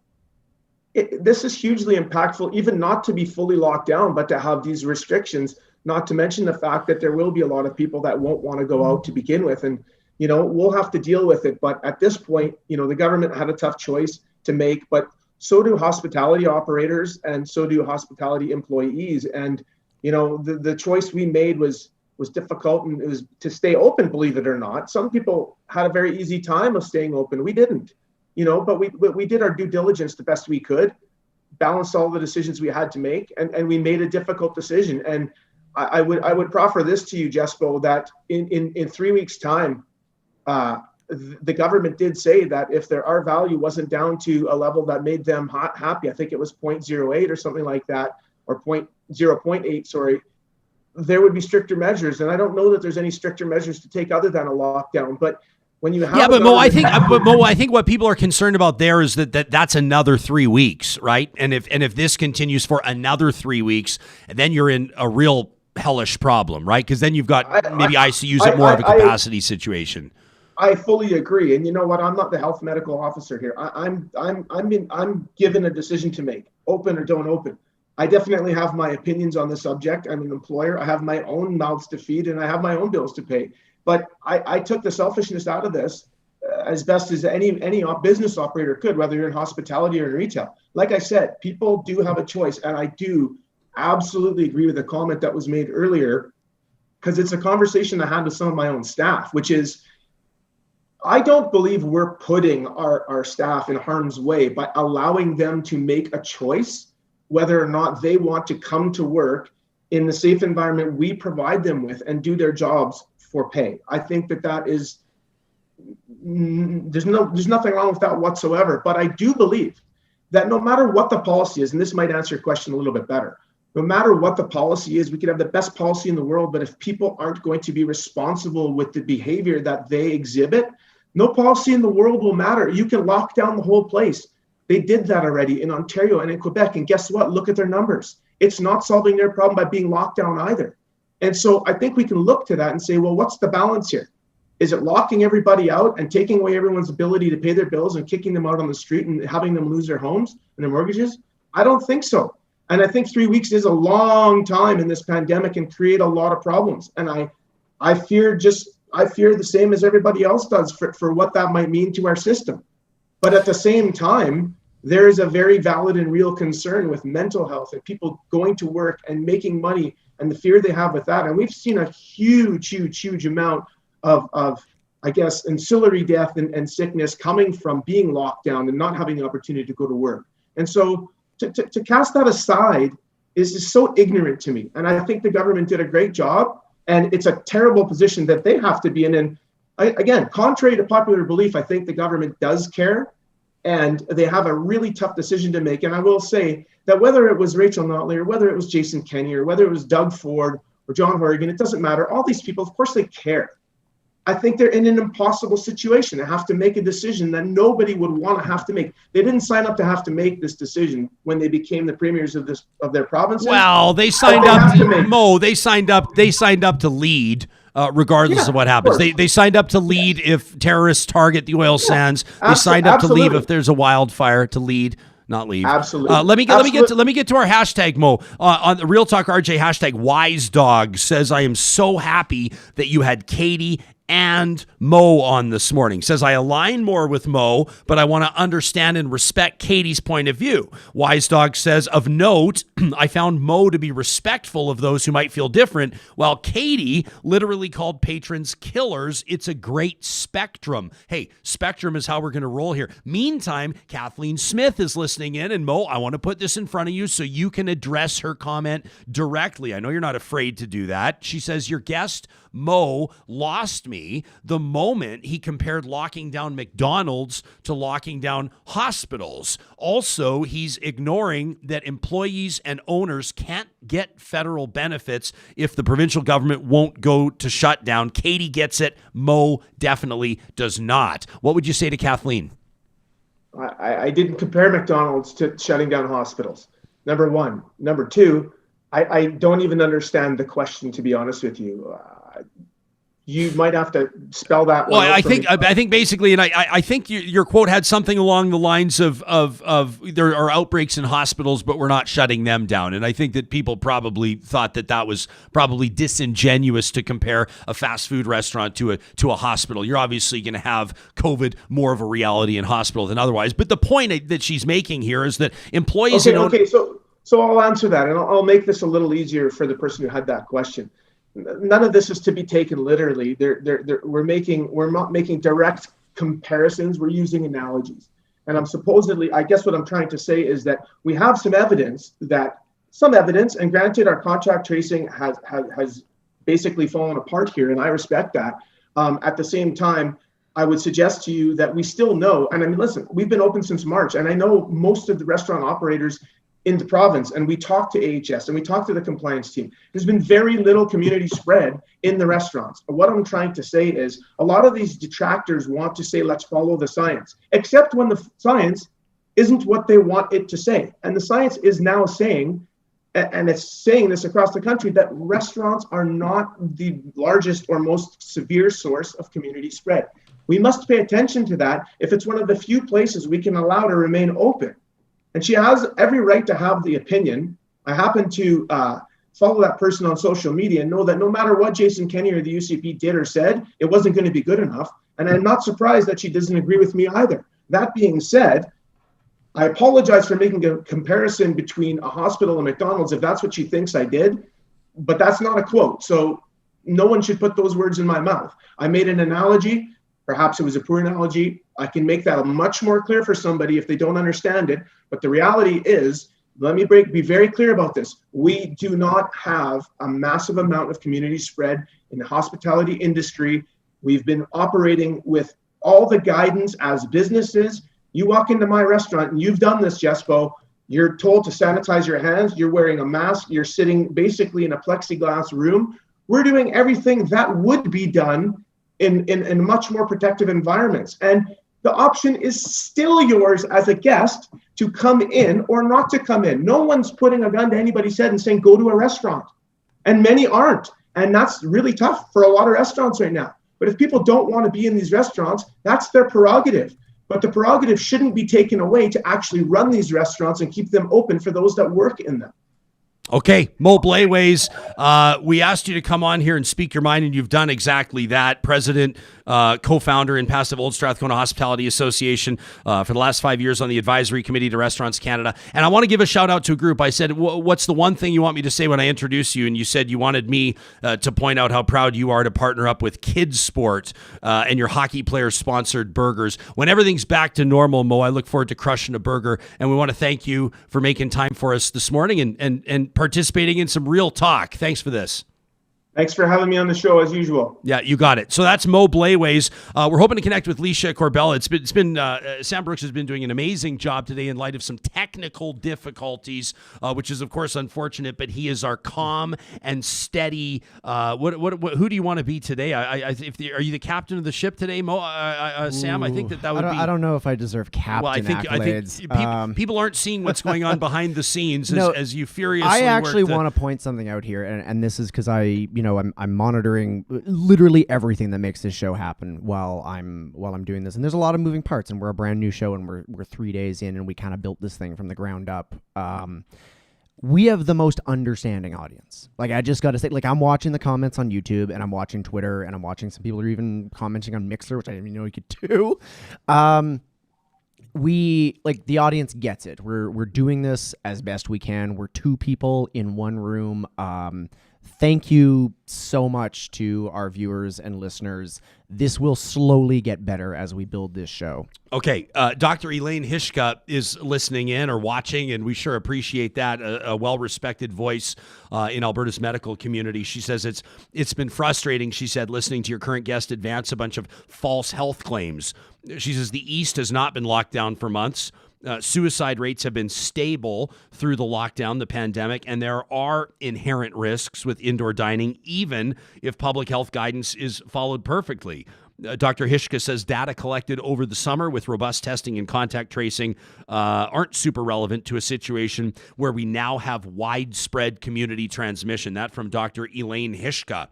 this is hugely impactful, even not to be fully locked down, but to have these restrictions, not to mention the fact that there will be a lot of people that won't want to go out to begin with. And, we'll have to deal with it. But at this point, the government had a tough choice to make, but so do hospitality operators and so do hospitality employees. And, the choice we made was difficult, and it was to stay open, believe it or not. Some people had a very easy time of staying open. We didn't, but we did our due diligence the best we could, balanced all the decisions we had to make, and we made a difficult decision. And I would proffer this to you, Jespo, that in 3 weeks' time, the government did say that if their R value wasn't down to a level that made them happy, I think it was 0.08 or something like that, or 0.8, sorry, there would be stricter measures. And I don't know that there's any stricter measures to take other than a lockdown. But when you have but Mo, I think what people are concerned about there is that's another 3 weeks, right? And if this continues for another 3 weeks, then you're in a real hellish problem, right? Because then you've got maybe ICUs at more of a capacity situation. I fully agree. And you know what? I'm not the health medical officer here. I'm given a decision to make, open or don't open. I definitely have my opinions on the subject. I'm an employer. I have my own mouths to feed and I have my own bills to pay. But I took the selfishness out of this as best as any business operator could, whether you're in hospitality or in retail. Like I said, people do have a choice. And I do absolutely agree with the comment that was made earlier, because it's a conversation I had with some of my own staff, which is, I don't believe we're putting our staff in harm's way by allowing them to make a choice whether or not they want to come to work in the safe environment we provide them with and do their jobs for pay. I think that is, there's nothing wrong with that whatsoever. But I do believe that no matter what the policy is, and this might answer your question a little bit better, no matter what the policy is, we could have the best policy in the world, but if people aren't going to be responsible with the behavior that they exhibit, no policy in the world will matter. You can lock down the whole place. They did that already in Ontario and in Quebec. And guess what? Look at their numbers. It's not solving their problem by being locked down either. And so I think we can look to that and say, well, what's the balance here? Is it locking everybody out and taking away everyone's ability to pay their bills and kicking them out on the street and having them lose their homes and their mortgages? I don't think so. And I think 3 weeks is a long time in this pandemic and create a lot of problems. And I fear the same as everybody else does for what that might mean to our system. But at the same time, there is a very valid and real concern with mental health and people going to work and making money and the fear they have with that. And we've seen a huge amount of I guess, ancillary death and sickness coming from being locked down and not having the opportunity to go to work. And so to cast that aside is just so ignorant to me. And I think the government did a great job. And it's a terrible position that they have to be in. And again, contrary to popular belief, I think the government does care and they have a really tough decision to make. And I will say that whether it was Rachel Notley or whether it was Jason Kenney or whether it was Doug Ford or John Horgan, it doesn't matter. All these people, of course, they care. I think they're in an impossible situation. They have to make a decision that nobody would want to have to make. They didn't sign up to have to make this decision when they became the premiers of their provinces. Well, they signed up Mo. They signed up to lead, regardless of what happens. They signed up to lead if terrorists target the oil sands. They signed up to leave if there's a wildfire, to lead. Not leave. Absolutely. Let me get to our hashtag, Mo. On the Real Talk RJ hashtag, Wise Dog says, I am so happy that you had Katie and Mo on this morning. Says, I align more with Mo, but I want to understand and respect Katie's point of view. Wise Dog says, of note, I found Mo to be respectful of those who might feel different, while Katie literally called patrons killers. It's a great spectrum. Hey, spectrum is how we're going to roll here. Meantime, Kathleen Smith is listening in, and Mo, I want to put this in front of you so you can address her comment directly. I know you're not afraid to do that. She says, your guest, Mo, lost me the moment he compared locking down McDonald's to locking down hospitals. Also, he's ignoring that employees and owners can't get federal benefits if the provincial government won't go to shutdown. Katie gets it. Mo definitely does not. What would you say to Kathleen? I didn't compare McDonald's to shutting down hospitals. Number one. Number two, I don't even understand the question, to be honest with you. You might have to spell that one out. I think basically, and I think your quote had something along the lines of there are outbreaks in hospitals, but we're not shutting them down. And I think that people probably thought that was probably disingenuous to compare a fast food restaurant to a hospital. You're obviously going to have COVID more of a reality in hospital than otherwise. But the point that she's making here is that employees. So I'll answer that, and I'll make this a little easier for the person who had that question. None of this is to be taken literally. We're not making direct comparisons. We're using analogies. And I guess what I'm trying to say is that we have some evidence, and granted our contact tracing has basically fallen apart here, and I respect that. At the same time, I would suggest to you that we still know, and I mean, listen, we've been open since March, and I know most of the restaurant operators in the province, and we talked to AHS and we talked to the compliance team. There's been very little community spread in the restaurants. What I'm trying to say is a lot of these detractors want to say, let's follow the science, except when the science isn't what they want it to say. And the science is now saying, and it's saying this across the country, that restaurants are not the largest or most severe source of community spread. We must pay attention to that if it's one of the few places we can allow to remain open. And she has every right to have the opinion. I happen to follow that person on social media and know that no matter what Jason Kenney or the UCP did or said, it wasn't going to be good enough. And I'm not surprised that she doesn't agree with me either. That being said, I apologize for making a comparison between a hospital and McDonald's if that's what she thinks I did, but that's not a quote. So no one should put those words in my mouth. I made an analogy. Perhaps it was a poor analogy. I can make that much more clear for somebody if they don't understand it. But the reality is, let me be very clear about this. We do not have a massive amount of community spread in the hospitality industry. We've been operating with all the guidance as businesses. You walk into my restaurant, and you've done this, Jespo. You're told to sanitize your hands. You're wearing a mask. You're sitting basically in a plexiglass room. We're doing everything that would be done in much more protective environments. And the option is still yours as a guest to come in or not to come in. No one's putting a gun to anybody's head and saying, go to a restaurant. And many aren't. And that's really tough for a lot of restaurants right now. But if people don't want to be in these restaurants, that's their prerogative. But the prerogative shouldn't be taken away to actually run these restaurants and keep them open for those that work in them. Okay, Mo Blayways, we asked you to come on here and speak your mind, and you've done exactly that. President, co-founder and past of Old Strathcona Hospitality Association for the last 5 years on the advisory committee to Restaurants Canada. And I want to give a shout out to a group. I said, what's the one thing you want me to say when I introduce you? And you said you wanted me to point out how proud you are to partner up with Kids Sport and your hockey player-sponsored burgers. When everything's back to normal, Mo, I look forward to crushing a burger. And we want to thank you for making time for us this morning and participating in some real talk. Thanks for this. Thanks for having me on the show as usual. Yeah, you got it. So that's Mo Blayways. We're hoping to connect with Licia Corbella. It's been Sam Brooks has been doing an amazing job today in light of some technical difficulties, which is of course unfortunate. But he is our calm and steady. Who do you want to be today? Are you the captain of the ship today, Mo? Sam, I think that would be. I don't know if I deserve captain accolades. I think people aren't seeing what's going on behind the scenes as you furiously. I actually want to point something out here, and this is because I'm monitoring literally everything that makes this show happen while I'm doing this. And there's a lot of moving parts, and we're a brand new show, and we're 3 days in, and we kind of built this thing from the ground up. We have the most understanding audience. Like, I just got to say, like, I'm watching the comments on YouTube, and I'm watching Twitter, and I'm watching some people are even commenting on Mixer, which I didn't even know you could do. The audience gets it. We're doing this as best we can. We're two people in one room. Thank you so much to our viewers and listeners. This will slowly get better as we build this show. Okay. Dr. Elaine Hishka is listening in or watching, and we sure appreciate that. A well-respected voice in Alberta's medical community. She says it's been frustrating, she said, listening to your current guest advance a bunch of false health claims. She says the East has not been locked down for months. Suicide rates have been stable through the lockdown, the pandemic, and there are inherent risks with indoor dining, even if public health guidance is followed perfectly. Dr. Hishka says data collected over the summer with robust testing and contact tracing aren't super relevant to a situation where we now have widespread community transmission. That from Dr. Elaine Hishka.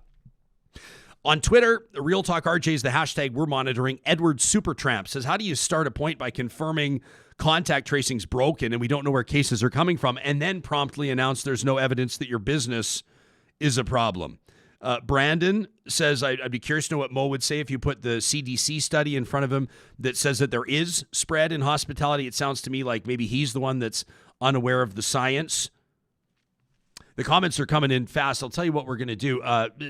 On Twitter, Real Talk RJ is the hashtag we're monitoring. Edward Supertramp says, how do you start a point by confirming contact tracing's broken and we don't know where cases are coming from, and then promptly announce there's no evidence that your business is a problem? Brandon says, I'd be curious to know what Mo would say if you put the CDC study in front of him that says that there is spread in hospitality. It sounds to me like maybe he's the one that's unaware of the science. The comments are coming in fast. I'll tell you what we're going to do.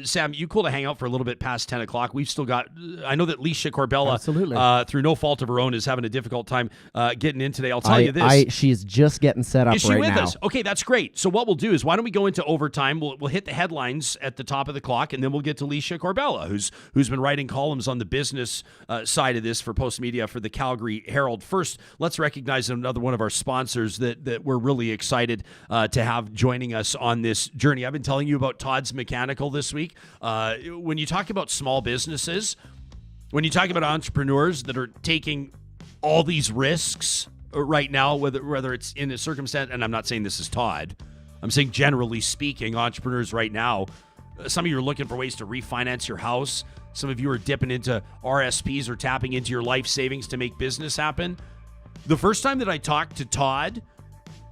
Sam, you cool to hang out for a little bit past 10 o'clock. We've still got, I know that Licia Corbella, through no fault of her own, is having a difficult time getting in today. I'll tell you this. She's just getting set up right now. Is she with us? Okay, that's great. So what we'll do is, why don't we go into overtime? We'll hit the headlines at the top of the clock, and then we'll get to Licia Corbella, who's been writing columns on the business side of this for Postmedia for the Calgary Herald. First, let's recognize another one of our sponsors that we're really excited to have joining us on this journey. I've been telling you about Todd's Mechanical this week. When you talk about small businesses, when you talk about entrepreneurs that are taking all these risks right now, whether it's in a circumstance, and I'm not saying this is Todd, I'm saying generally speaking, entrepreneurs right now, some of you are looking for ways to refinance your house, Some of you are dipping into RSPs or tapping into your life savings to make business happen. The first time that I talked to Todd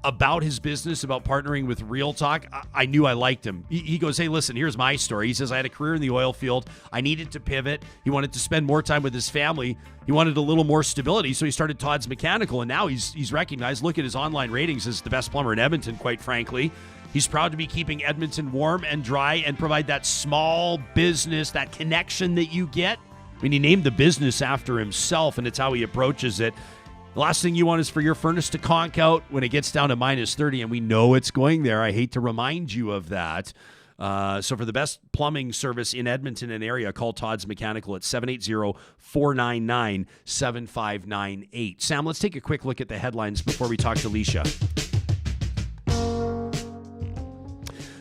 about his business, about partnering with Real Talk, I knew I liked him. He goes, hey, listen, here's my story. He says, I had a career in the oil field. I needed to pivot. He wanted to spend more time with his family. He wanted a little more stability, so he started Todd's Mechanical, and now he's recognized. Look at his online ratings as the best plumber in Edmonton, quite frankly. He's proud to be keeping Edmonton warm and dry and provide that small business, that connection that you get. I mean, he named the business after himself, and it's how he approaches it. The last thing you want is for your furnace to conk out when it gets down to minus 30, and we know it's going there. I hate to remind you of that. So for the best plumbing service in Edmonton and area, call Todd's Mechanical at 780-499-7598. Sam, let's take a quick look at the headlines before we talk to Licia.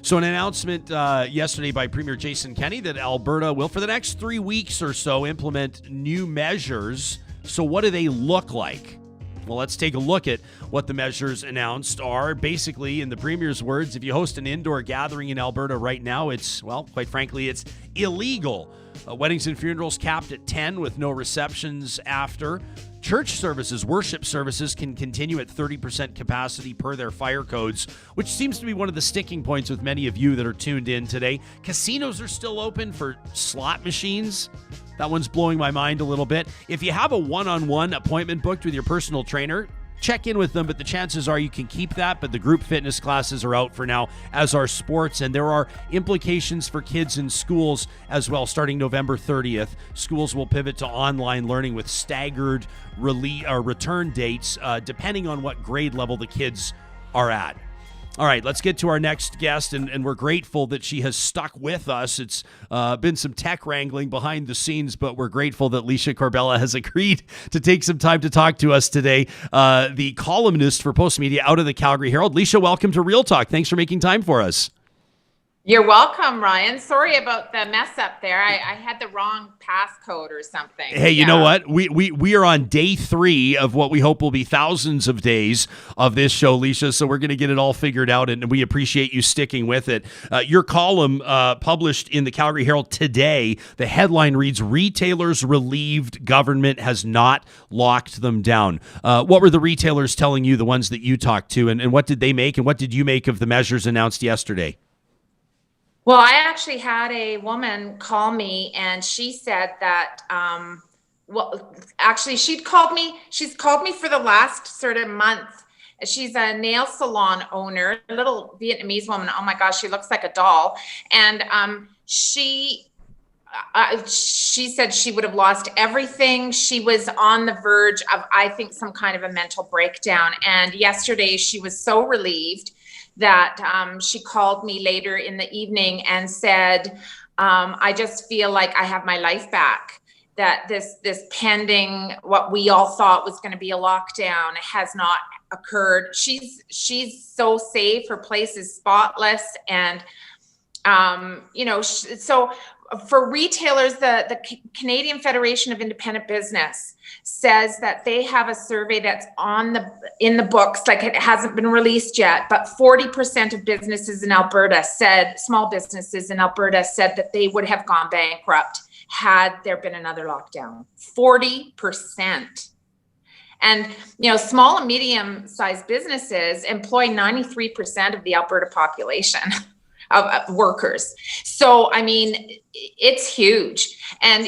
So an announcement yesterday by Premier Jason Kenney that Alberta will, for the next 3 weeks or so, implement new measures. So what do they look like? Well, let's take a look at what the measures announced are. Basically, in the Premier's words, if you host an indoor gathering in Alberta right now, it's, well, quite frankly, it's illegal. Weddings and funerals capped at 10 with no receptions after. Church services, worship services can continue at 30% capacity per their fire codes, which seems to be one of the sticking points with many of you that are tuned in today. Casinos are still open for slot machines. That one's blowing my mind a little bit. If you have a one-on-one appointment booked with your personal trainer, check in with them, but the chances are you can keep that, but the group fitness classes are out for now, as are sports, and there are implications for kids in schools as well. Starting November 30th, schools will pivot to online learning with staggered return dates, depending on what grade level the kids are at. All right, let's get to our next guest, and we're grateful that she has stuck with us. It's been some tech wrangling behind the scenes, but we're grateful that Licia Corbella has agreed to take some time to talk to us today. The columnist for Postmedia out of the Calgary Herald. Licia, welcome to Real Talk. Thanks for making time for us. You're welcome, Ryan. Sorry about the mess up there. I had the wrong passcode or something. Hey, you know what? We are on day 3 of what we hope will be thousands of days of this show, Licia, so we're going to get it all figured out, and we appreciate you sticking with it. Your column published in the Calgary Herald today, the headline reads, "Retailers Relieved Government Has Not Locked Them Down." What were the retailers telling you, the ones that you talked to, and what did they make, and what did you make of the measures announced yesterday? Well, I actually had a woman call me, and she said that, she's called me for the last sort of month. She's a nail salon owner, a little Vietnamese woman. Oh my gosh, she looks like a doll. And she said she would have lost everything. She was on the verge of, I think, some kind of a mental breakdown. And yesterday she was so relieved that she called me later in the evening and said, I just feel like I have my life back, that this pending, what we all thought was going to be a lockdown, has not occurred. She's so safe. Her place is spotless. And, so for retailers, the Canadian Federation of Independent Business says that they have a survey that's in the books, like it hasn't been released yet, but 40% of businesses in Alberta small businesses in Alberta said that they would have gone bankrupt had there been another lockdown. 40%. And, small and medium-sized businesses employ 93% of the Alberta population. Of workers. So, I mean, it's huge. And,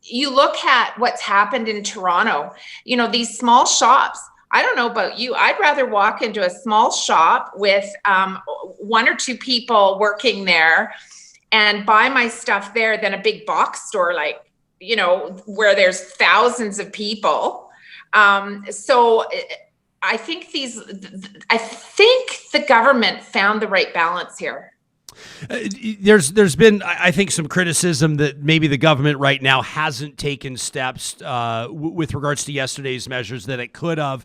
you look at what's happened in Toronto, these small shops. I don't know about you. I'd rather walk into a small shop with 1 or 2 people working there and buy my stuff there than a big box store, like, where there's thousands of people. I think the government found the right balance here. There's been, I think, some criticism that maybe the government right now hasn't taken steps with regards to yesterday's measures that it could have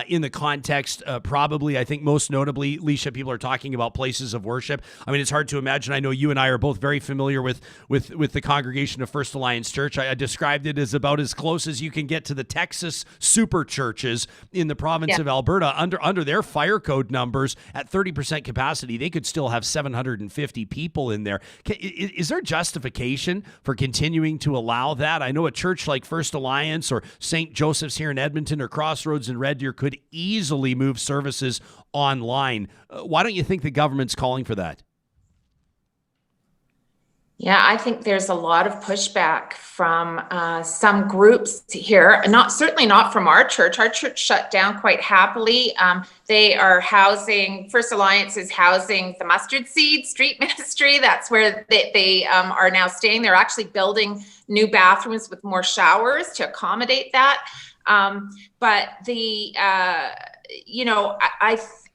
in the context, probably, I think most notably, Licia, people are talking about places of worship. I mean, it's hard to imagine. I know you and I are both very familiar with the congregation of First Alliance Church. I described it as about as close as you can get to the Texas super churches in the province of Alberta. Under their fire code numbers at 30% capacity, they could still have 750 750 people in there. Is there justification for continuing to allow that? I know a church like First Alliance or St. Joseph's here in Edmonton or Crossroads in Red Deer could easily move services online. Why don't you think the government's calling for that? Yeah, I think there's a lot of pushback from some groups here. Certainly not from our church. Our church shut down quite happily. They are housing, First Alliance is housing the Mustard Seed Street Ministry. That's where they are now staying. They're actually building new bathrooms with more showers to accommodate that. But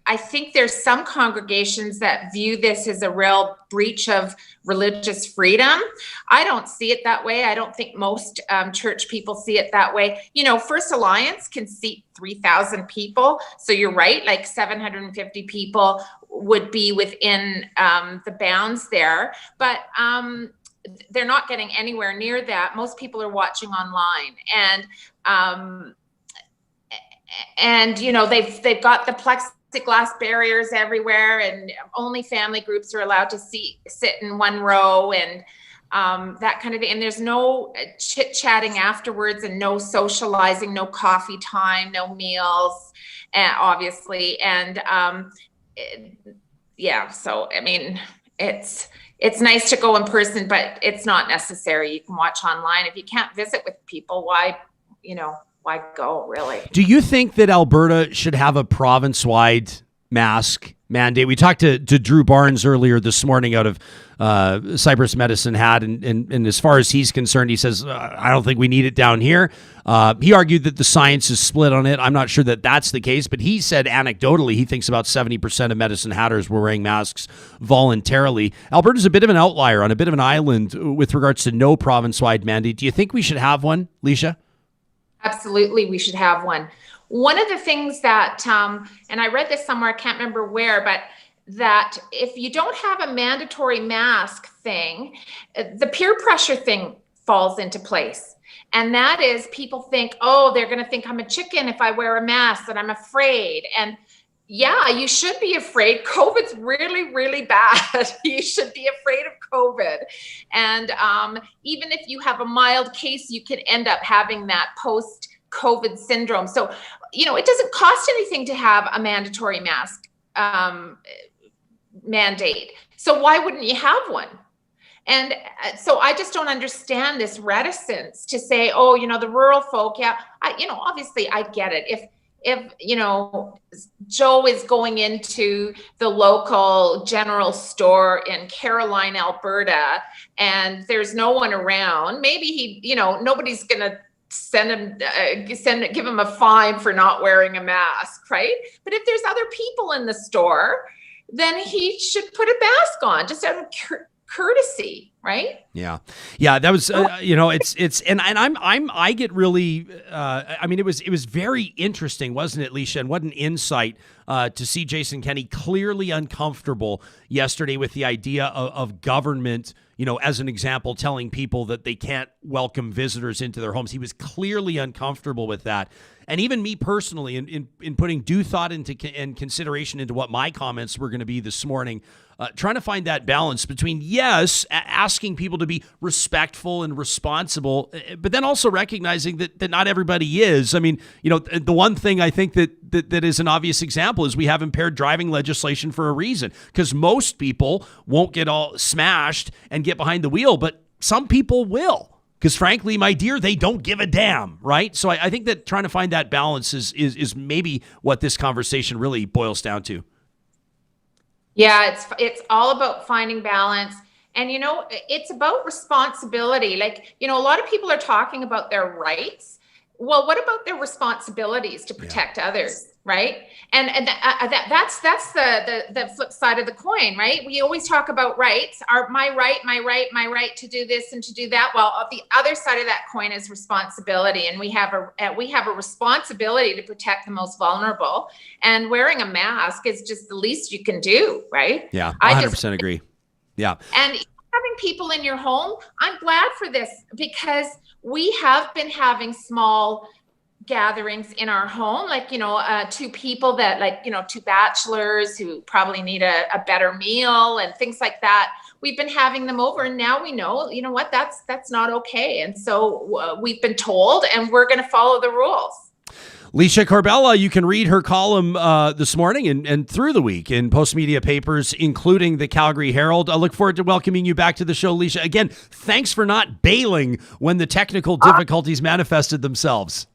I think there's some congregations that view this as a real breach of religious freedom. I don't see it that way. I don't think most church people see it that way. First Alliance can seat 3,000 people. So you're right, like 750 people would be within the bounds there. But they're not getting anywhere near that. Most people are watching online. And they've got the plexiglass barriers everywhere, and only family groups are allowed to sit in one row, and that kind of thing. And there's no chit-chatting afterwards, and no socializing, no coffee time, no meals, obviously. And so I mean, it's nice to go in person, but it's not necessary. You can watch online. If you can't visit with people, why go, really? Do you think that Alberta should have a province-wide mask mandate? We talked to Drew Barnes earlier this morning out of Cypress Medicine Hat, and as far as he's concerned, he says, I don't think we need it down here. He argued that the science is split on it. I'm not sure that that's the case, but he said anecdotally he thinks about 70% of Medicine Hatters were wearing masks voluntarily. Alberta's a bit of an outlier, on a bit of an island with regards to no province-wide mandate. Do you think we should have one, Licia? Absolutely, we should have one. One of the things that, and I read this somewhere, I can't remember where, but that if you don't have a mandatory mask thing, the peer pressure thing falls into place. And that is, people think, oh, they're going to think I'm a chicken if I wear a mask, that I'm afraid. And yeah, you should be afraid. COVID's really, really bad. You should be afraid of COVID. And even if you have a mild case, you can end up having that post-COVID syndrome. So, it doesn't cost anything to have a mandatory mask mandate. So why wouldn't you have one? And so I just don't understand this reticence to say, oh, the rural folk, yeah, obviously I get it. If Joe is going into the local general store in Caroline, Alberta, and there's no one around, maybe nobody's going to give him a fine for not wearing a mask, right? But if there's other people in the store, then he should put a mask on, just out of courtesy, right? Yeah. That was, I get really, it was very interesting, wasn't it, Licia? And what an insight to see Jason Kenney clearly uncomfortable yesterday with the idea of government, as an example, telling people that they can't welcome visitors into their homes. He was clearly uncomfortable with that. And even me personally, in putting due thought and consideration into what my comments were going to be this morning, trying to find that balance between, yes, asking people to be respectful and responsible, but then also recognizing that not everybody is. I mean, the one thing I think that is an obvious example is we have impaired driving legislation for a reason, because most people won't get all smashed and get behind the wheel, but some people will. Because frankly, my dear, they don't give a damn, right? So I think that trying to find that balance is maybe what this conversation really boils down to. Yeah, it's all about finding balance. And, it's about responsibility. Like, a lot of people are talking about their rights. Well, what about their responsibilities to protect others, right? And that's the flip side of the coin, right? We always talk about rights, my right to do this and to do that. Well, the other side of that coin is responsibility, and we have a responsibility to protect the most vulnerable. And wearing a mask is just the least you can do, right? Yeah, 100% agree. Yeah, and having people in your home, I'm glad for this, because we have been having small gatherings in our home, like, two people that two bachelors who probably need a better meal and things like that. We've been having them over, and now we know, what, that's not okay. And so we've been told, and we're going to follow the rules. Licia Corbella, you can read her column this morning and through the week in Postmedia papers, including the Calgary Herald. I look forward to welcoming you back to the show, Licia. Again, thanks for not bailing when the technical difficulties manifested themselves.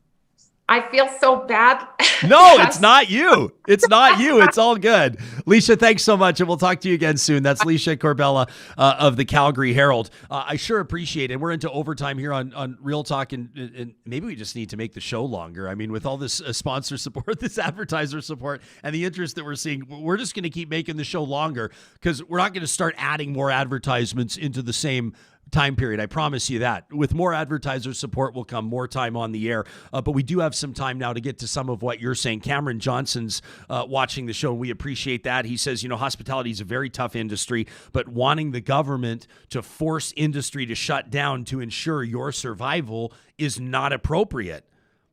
I feel so bad. No, it's not you. It's not you. It's all good. Licia, thanks so much, and we'll talk to you again soon. That's Licia Corbella of the Calgary Herald. I sure appreciate it. We're into overtime here on Real Talk, and maybe we just need to make the show longer. I mean, with all this sponsor support, this advertiser support, and the interest that we're seeing, we're just going to keep making the show longer because we're not going to start adding more advertisements into the same time period. I promise you that. With more advertiser support will come more time on the air. But we do have some time now to get to some of what you're saying. Cameron Johnson's watching the show, and we appreciate that. He says, hospitality is a very tough industry, but wanting the government to force industry to shut down to ensure your survival is not appropriate.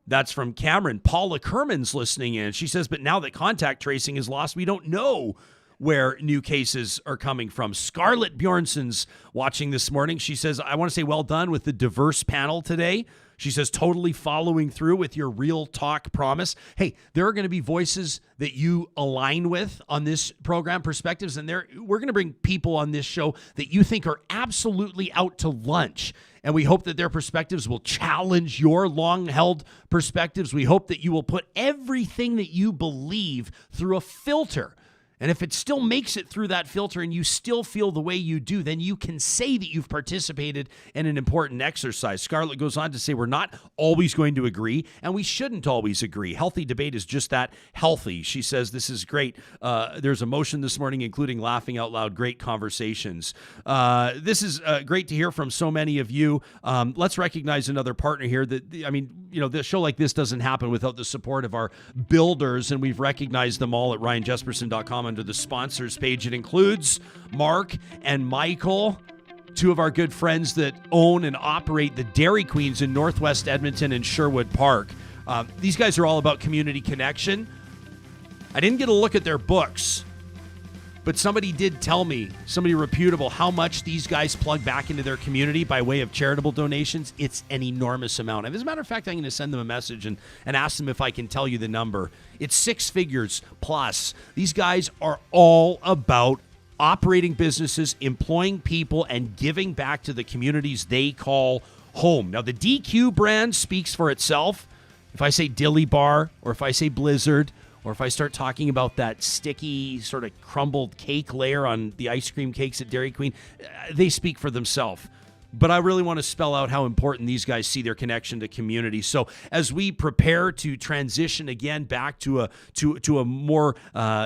That's from Cameron. Paula Kerman's listening in. She says, but now that contact tracing is lost, we don't know where new cases are coming from. Scarlett Bjornson's watching this morning. She says, I want to say well done with the diverse panel today. She says, totally following through with your Real Talk promise. Hey, there are going to be voices that you align with on this program, perspectives, and we're going to bring people on this show that you think are absolutely out to lunch. And we hope that their perspectives will challenge your long-held perspectives. We hope that you will put everything that you believe through a filter. And if it still makes it through that filter and you still feel the way you do, then you can say that you've participated in an important exercise. Scarlett goes on to say we're not always going to agree, and we shouldn't always agree. Healthy debate is just that, healthy. She says this is great. There's emotion this morning, including laughing out loud. Great conversations. This is great to hear from so many of you. Let's recognize another partner here. The show like this doesn't happen without the support of our builders, and we've recognized them all at ryanjesperson.com under the sponsors page. It includes Mark and Michael, two of our good friends that own and operate the Dairy Queens in Northwest Edmonton and Sherwood Park. These guys are all about community connection. I didn't get a look at their books, but somebody did tell me, somebody reputable, how much these guys plug back into their community by way of charitable donations. It's an enormous amount. And as a matter of fact, I'm going to send them a message and ask them if I can tell you the number. It's 6 figures plus. These guys are all about operating businesses, employing people, and giving back to the communities they call home. Now, the DQ brand speaks for itself. If I say Dilly Bar, or if I say Blizzard, or if I start talking about that sticky sort of crumbled cake layer on the ice cream cakes at Dairy Queen, they speak for themselves. But I really want to spell out how important these guys see their connection to community. So as we prepare to transition again back to a more,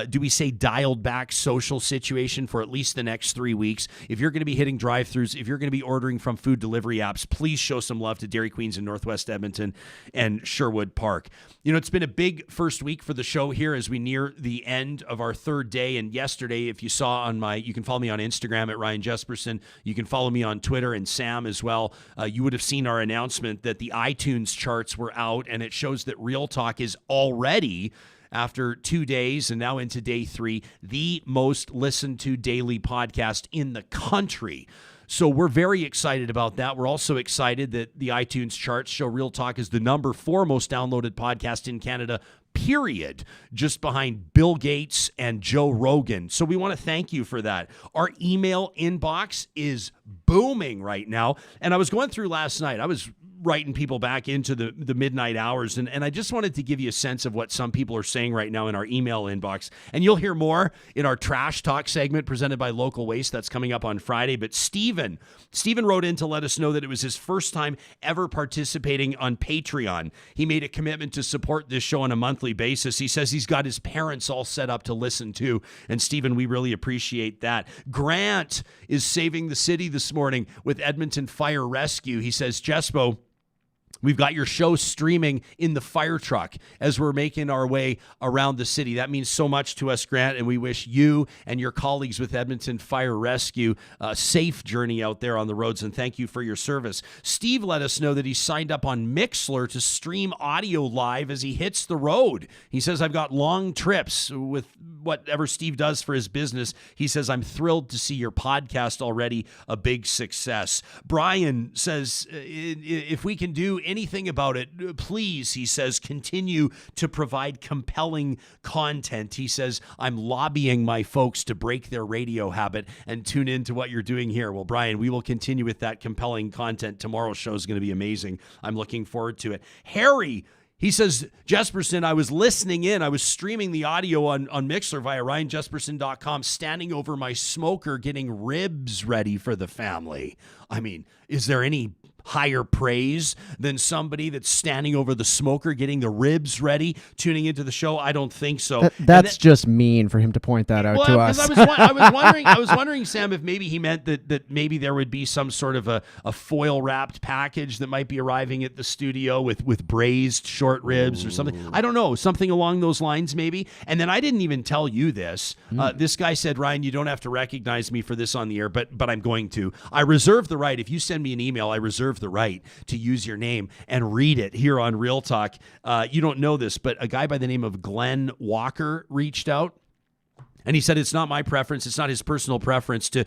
do we say dialed back social situation for at least the next 3 weeks, if you're going to be hitting drive-thrus, if you're going to be ordering from food delivery apps, please show some love to Dairy Queens in Northwest Edmonton and Sherwood Park. It's been a big first week for the show here as we near the end of our third day. And yesterday, if you saw you can follow me on Instagram at Ryan Jesperson. You can follow me on Twitter and Sam as well. You would have seen our announcement that the iTunes charts were out, and it shows that Real Talk is already, after 2 days and now into day 3, the most listened to daily podcast in the country. So we're very excited about that. We're also excited that the iTunes charts show Real Talk is the number 4 most downloaded podcast in Canada, period, just behind Bill Gates and Joe Rogan. So we want to thank you for that. Our email inbox is booming right now. And I was going through last night. I was writing people back into the midnight hours. And I just wanted to give you a sense of what some people are saying right now in our email inbox. And you'll hear more in our Trash Talk segment presented by Local Waste. That's coming up on Friday. But Stephen wrote in to let us know that it was his first time ever participating on Patreon. He made a commitment to support this show on a monthly basis. He says he's got his parents all set up to listen to. And Stephen, we really appreciate that. Grant is saving the city this morning with Edmonton Fire Rescue. He says, Jespo, We've got your show streaming in the fire truck as we're making our way around the city. That means so much to us, Grant, and we wish you and your colleagues with Edmonton Fire Rescue a safe journey out there on the roads, and thank you for your service. Steve let us know that he signed up on Mixlr to stream audio live as he hits the road. He says, I've got long trips with whatever Steve does for his business. He says, I'm thrilled to see your podcast already a big success. Brian says, if we can do anything about it, please, he says, continue to provide compelling content. He says, I'm lobbying my folks to break their radio habit and tune into what you're doing here. Well, Brian, we will continue with that compelling content. Tomorrow's show is going to be amazing. I'm looking forward to it. Harry, he says, Jesperson, I was listening in. I was streaming the audio on Mixlr via RyanJesperson.com, standing over my smoker, getting ribs ready for the family. I mean, is there any higher praise than somebody that's standing over the smoker, getting the ribs ready, tuning into the show? I don't think so. That's just mean for him to point that out to us. I was wondering, Sam, if maybe he meant that maybe there would be some sort of a foil wrapped package that might be arriving at the studio with braised short ribs or something. I don't know, something along those lines maybe. And then I didn't even tell you this. This guy said, Ryan, you don't have to recognize me for this on the air, but I'm going to. I reserve the right. If you send me an email, I reserve the right to use your name and read it here on Real Talk. You don't know this, but a guy by the name of Glenn Walker reached out. And he said it's not my preference. It's not his personal preference to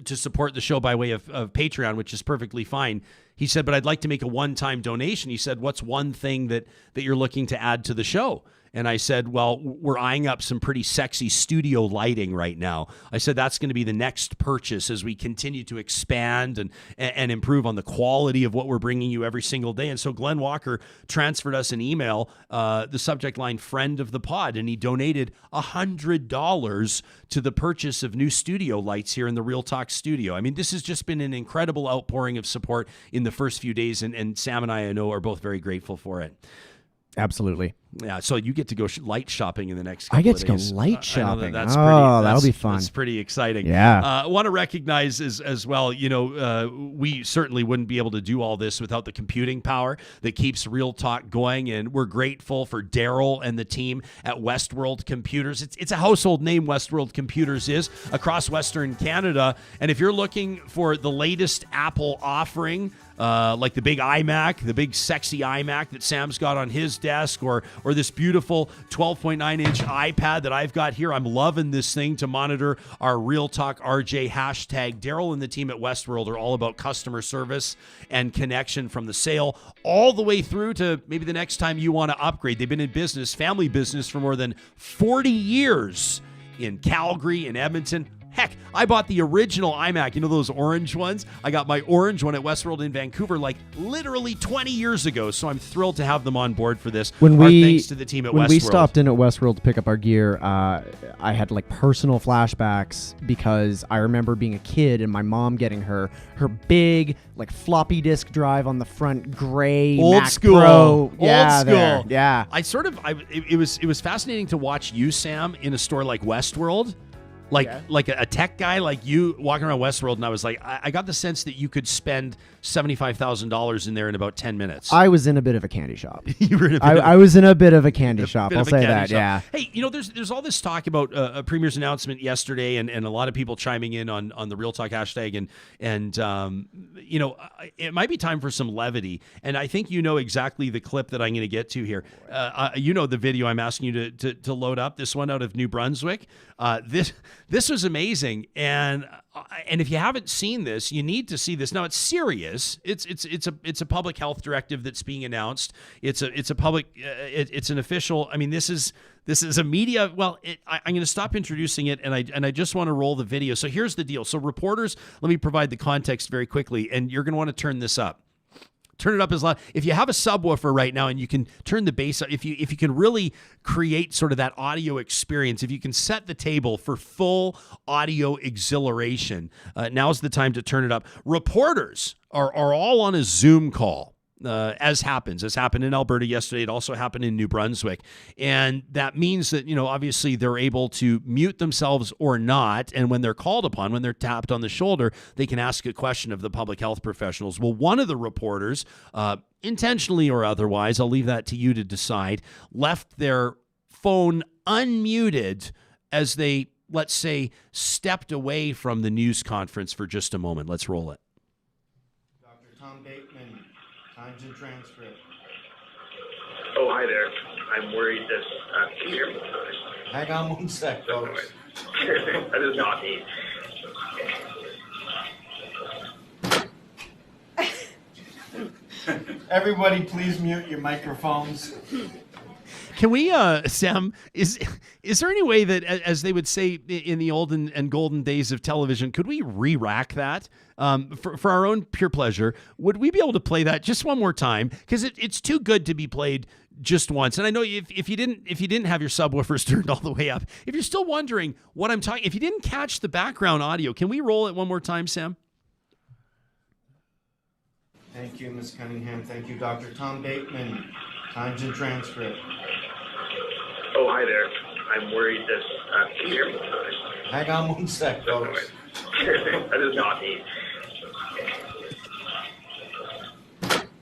support the show by way of Patreon, which is perfectly fine. He said, but I'd like to make a one-time donation. He said, what's one thing that you're looking to add to the show? And I said, well, we're eyeing up some pretty sexy studio lighting right now. I said, that's going to be the next purchase as we continue to expand and improve on the quality of what we're bringing you every single day. And so Glenn Walker transferred us an email, the subject line, friend of the pod, and he donated $100 to the purchase of new studio lights here in the Real Talk studio. I mean, this has just been an incredible outpouring of support in the first few days, and Sam and I know, are both very grateful for it. Absolutely. Yeah, so you get to go light shopping in the next couple I get of to go days. light shopping. That'll be fun. That's pretty exciting. Yeah. I want to recognize as well, we certainly wouldn't be able to do all this without the computing power that keeps Real Talk going, and we're grateful for Daryl and the team at Westworld Computers. It's a household name, Westworld Computers is, across Western Canada, and if you're looking for the latest Apple offering, like the big iMac, the big sexy iMac that Sam's got on his desk, or this beautiful 12.9-inch iPad that I've got here. I'm loving this thing to monitor our Real Talk RJ hashtag. Daryl and the team at Westworld are all about customer service and connection from the sale all the way through to maybe the next time you want to upgrade. They've been in business, family business, for more than 40 years in Calgary and Edmonton. Heck, I bought the original iMac, those orange ones? I got my orange one at Westworld in Vancouver literally 20 years ago, so I'm thrilled to have them on board for this. Thanks to the team at Westworld. When we stopped in at Westworld to pick up our gear, I had personal flashbacks because I remember being a kid and my mom getting her big floppy disk drive on the front, gray Old Mac school. Pro. Old school. There. Yeah. It was fascinating to watch you, Sam, in a store like Westworld. Like a tech guy like you walking around Westworld, and I was like, I got the sense that you could spend $75,000 in there in about 10 minutes. I was in a bit of a candy shop. You were in I was in a bit of a candy shop. I'll say that. Shop. Yeah. Hey, there's all this talk about a Premier's announcement yesterday, and a lot of people chiming in on the Real Talk hashtag, and it might be time for some levity. And I think exactly the clip that I'm going to get to here. The video I'm asking you to load up. This one out of New Brunswick. This was amazing, and if you haven't seen this, you need to see this. Now, it's serious. It's a public health directive that's being announced. It's an official. I mean, this is a media. Well, I'm going to stop introducing it, and I just want to roll the video. So here's the deal. So reporters, let me provide the context very quickly, and you're going to want to turn this up. Turn it up as loud. If you have a subwoofer right now and you can turn the bass up, if you can really create sort of that audio experience, if you can set the table for full audio exhilaration, now's the time to turn it up. Reporters are all on a Zoom call. as happened in Alberta yesterday. It also happened in New Brunswick. And that means that, obviously they're able to mute themselves or not. And when they're called upon, when they're tapped on the shoulder, they can ask a question of the public health professionals. Well, one of the reporters, intentionally or otherwise, I'll leave that to you to decide, left their phone unmuted as they, let's say, stepped away from the news conference for just a moment. Let's roll it. Dr. Tom Bateman, Times and Transcript. Oh, hi there. I'm worried this. Can you hear me? Hang on one sec, folks. That is not me. Everybody, please mute your microphones. Can we, Sam, is there any way that, as they would say in the olden and golden days of television, could we re-rack that for our own pure pleasure? Would we be able to play that just one more time? Because it's too good to be played just once. And I know if you didn't have your subwoofers turned all the way up, if you're still wondering what I'm talking, if you didn't catch the background audio, can we roll it one more time, Sam? Thank you, Ms. Cunningham. Thank you, Dr. Tom Bateman, Times and Transcript. Oh, hi there. I'm worried this. Can you hear me? Hang on one sec, folks. That is not me.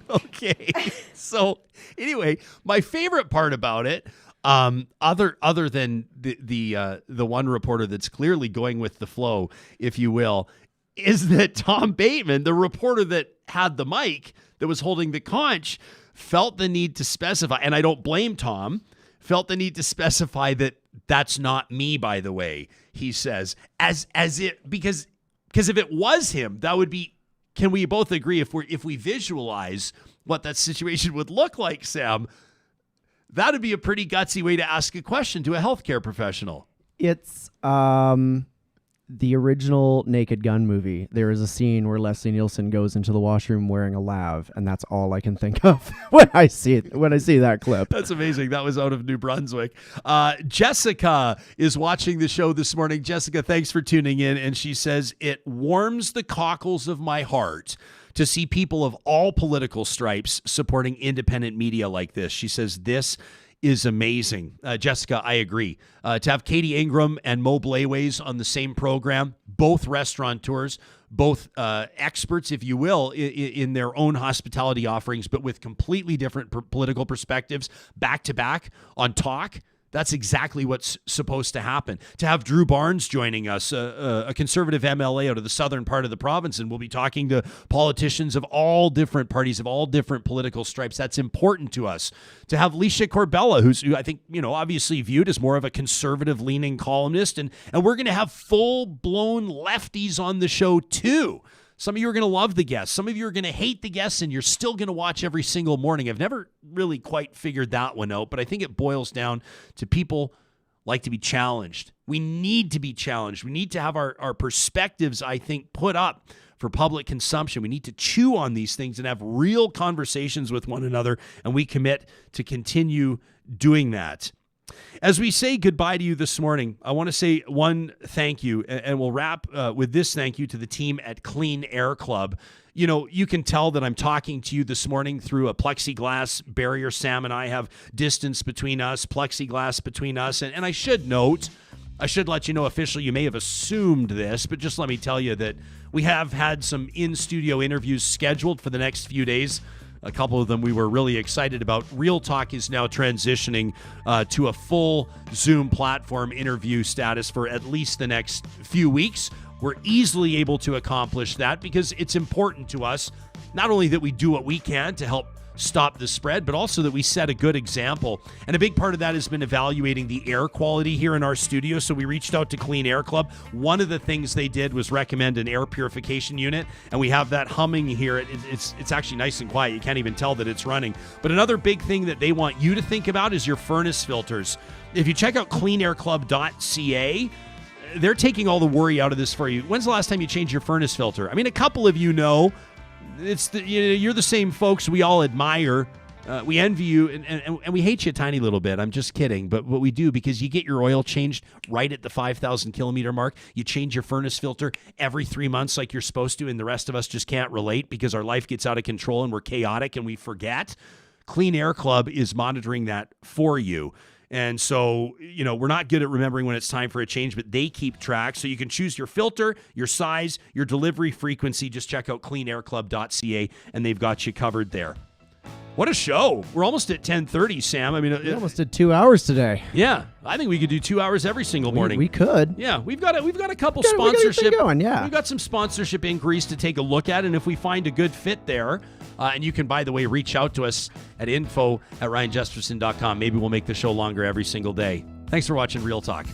Okay. So anyway, my favorite part about it, other than the one reporter that's clearly going with the flow, if you will, is that Tom Bateman, the reporter that had the mic, that was holding the conch, felt the need to specify, and I don't blame Tom, felt the need to specify that that's not me, by the way, he says, because if it was him, that would be, can we both agree, if we visualize what that situation would look like, Sam, that'd be a pretty gutsy way to ask a question to a healthcare professional. It's the original Naked Gun movie. There is a scene where Leslie Nielsen goes into the washroom wearing a lav, and that's all I can think of when I see that clip. That's amazing. That was out of New Brunswick. Jessica is watching the show this morning. Jessica, thanks for tuning in. And she says, it warms the cockles of my heart to see people of all political stripes supporting independent media like this. She says, this is amazing. Jessica, I agree. To have Katy Ingram and Mo Blayways on the same program, both restaurateurs, both experts, if you will, in their own hospitality offerings, but with completely different political perspectives, back to back on talk. That's exactly what's supposed to happen. To have Drew Barnes joining us, a conservative MLA out of the southern part of the province, and we'll be talking to politicians of all different parties, of all different political stripes. That's important to us. To have Licia Corbella, who I think, obviously viewed as more of a conservative-leaning columnist, and we're going to have full-blown lefties on the show too. Some of you are going to love the guests. Some of you are going to hate the guests, and you're still going to watch every single morning. I've never really quite figured that one out, but I think it boils down to people like to be challenged. We need to be challenged. We need to have our perspectives, I think, put up for public consumption. We need to chew on these things and have real conversations with one another, and we commit to continue doing that. As we say goodbye to you this morning, I want to say one thank you, and we'll wrap with this thank you to the team at Clean Air Club. You can tell that I'm talking to you this morning through a plexiglass barrier. Sam and I have distance between us, plexiglass between us, and I should let you know officially, you may have assumed this, but just let me tell you that we have had some in-studio interviews scheduled for the next few days. A couple of them we were really excited about. Real Talk is now transitioning to a full Zoom platform interview status for at least the next few weeks. We're easily able to accomplish that because it's important to us, not only that we do what we can to help stop the spread, but also that we set a good example. And a big part of that has been evaluating the air quality here in our studio. So we reached out to Clean Air Club. One of the things they did was recommend an air purification unit, and we have that humming here. It's actually nice and quiet. You can't even tell that it's running. But another big thing that they want you to think about is your furnace filters. If you check out cleanairclub.ca, they're taking all the worry out of this for you. When's the last time you changed your furnace filter? I mean, a couple of you know. You're the same folks we all admire We envy you, and we hate you a tiny little bit. I'm just kidding, but what we do, because you get your oil changed right at the 5,000 kilometer mark. You change your furnace filter every 3 months like you're supposed to, and the rest of us just can't relate because our life gets out of control and we're chaotic and we forget. Clean Air Club is monitoring that for you. And so, we're not good at remembering when it's time for a change, but they keep track. So you can choose your filter, your size, your delivery frequency. Just check out cleanairclub.ca, and they've got you covered there. What a show. We're almost at 10:30, Sam. I mean, We almost did 2 hours today. Yeah, I think we could do 2 hours every single morning. We could. Yeah, we've got a couple We got sponsorship. everything going, yeah. We've got some sponsorship inquiries to take a look at, and if we find a good fit there, and you can, by the way, reach out to us at info@ryanjesperson.com. Maybe we'll make the show longer every single day. Thanks for watching Real Talk.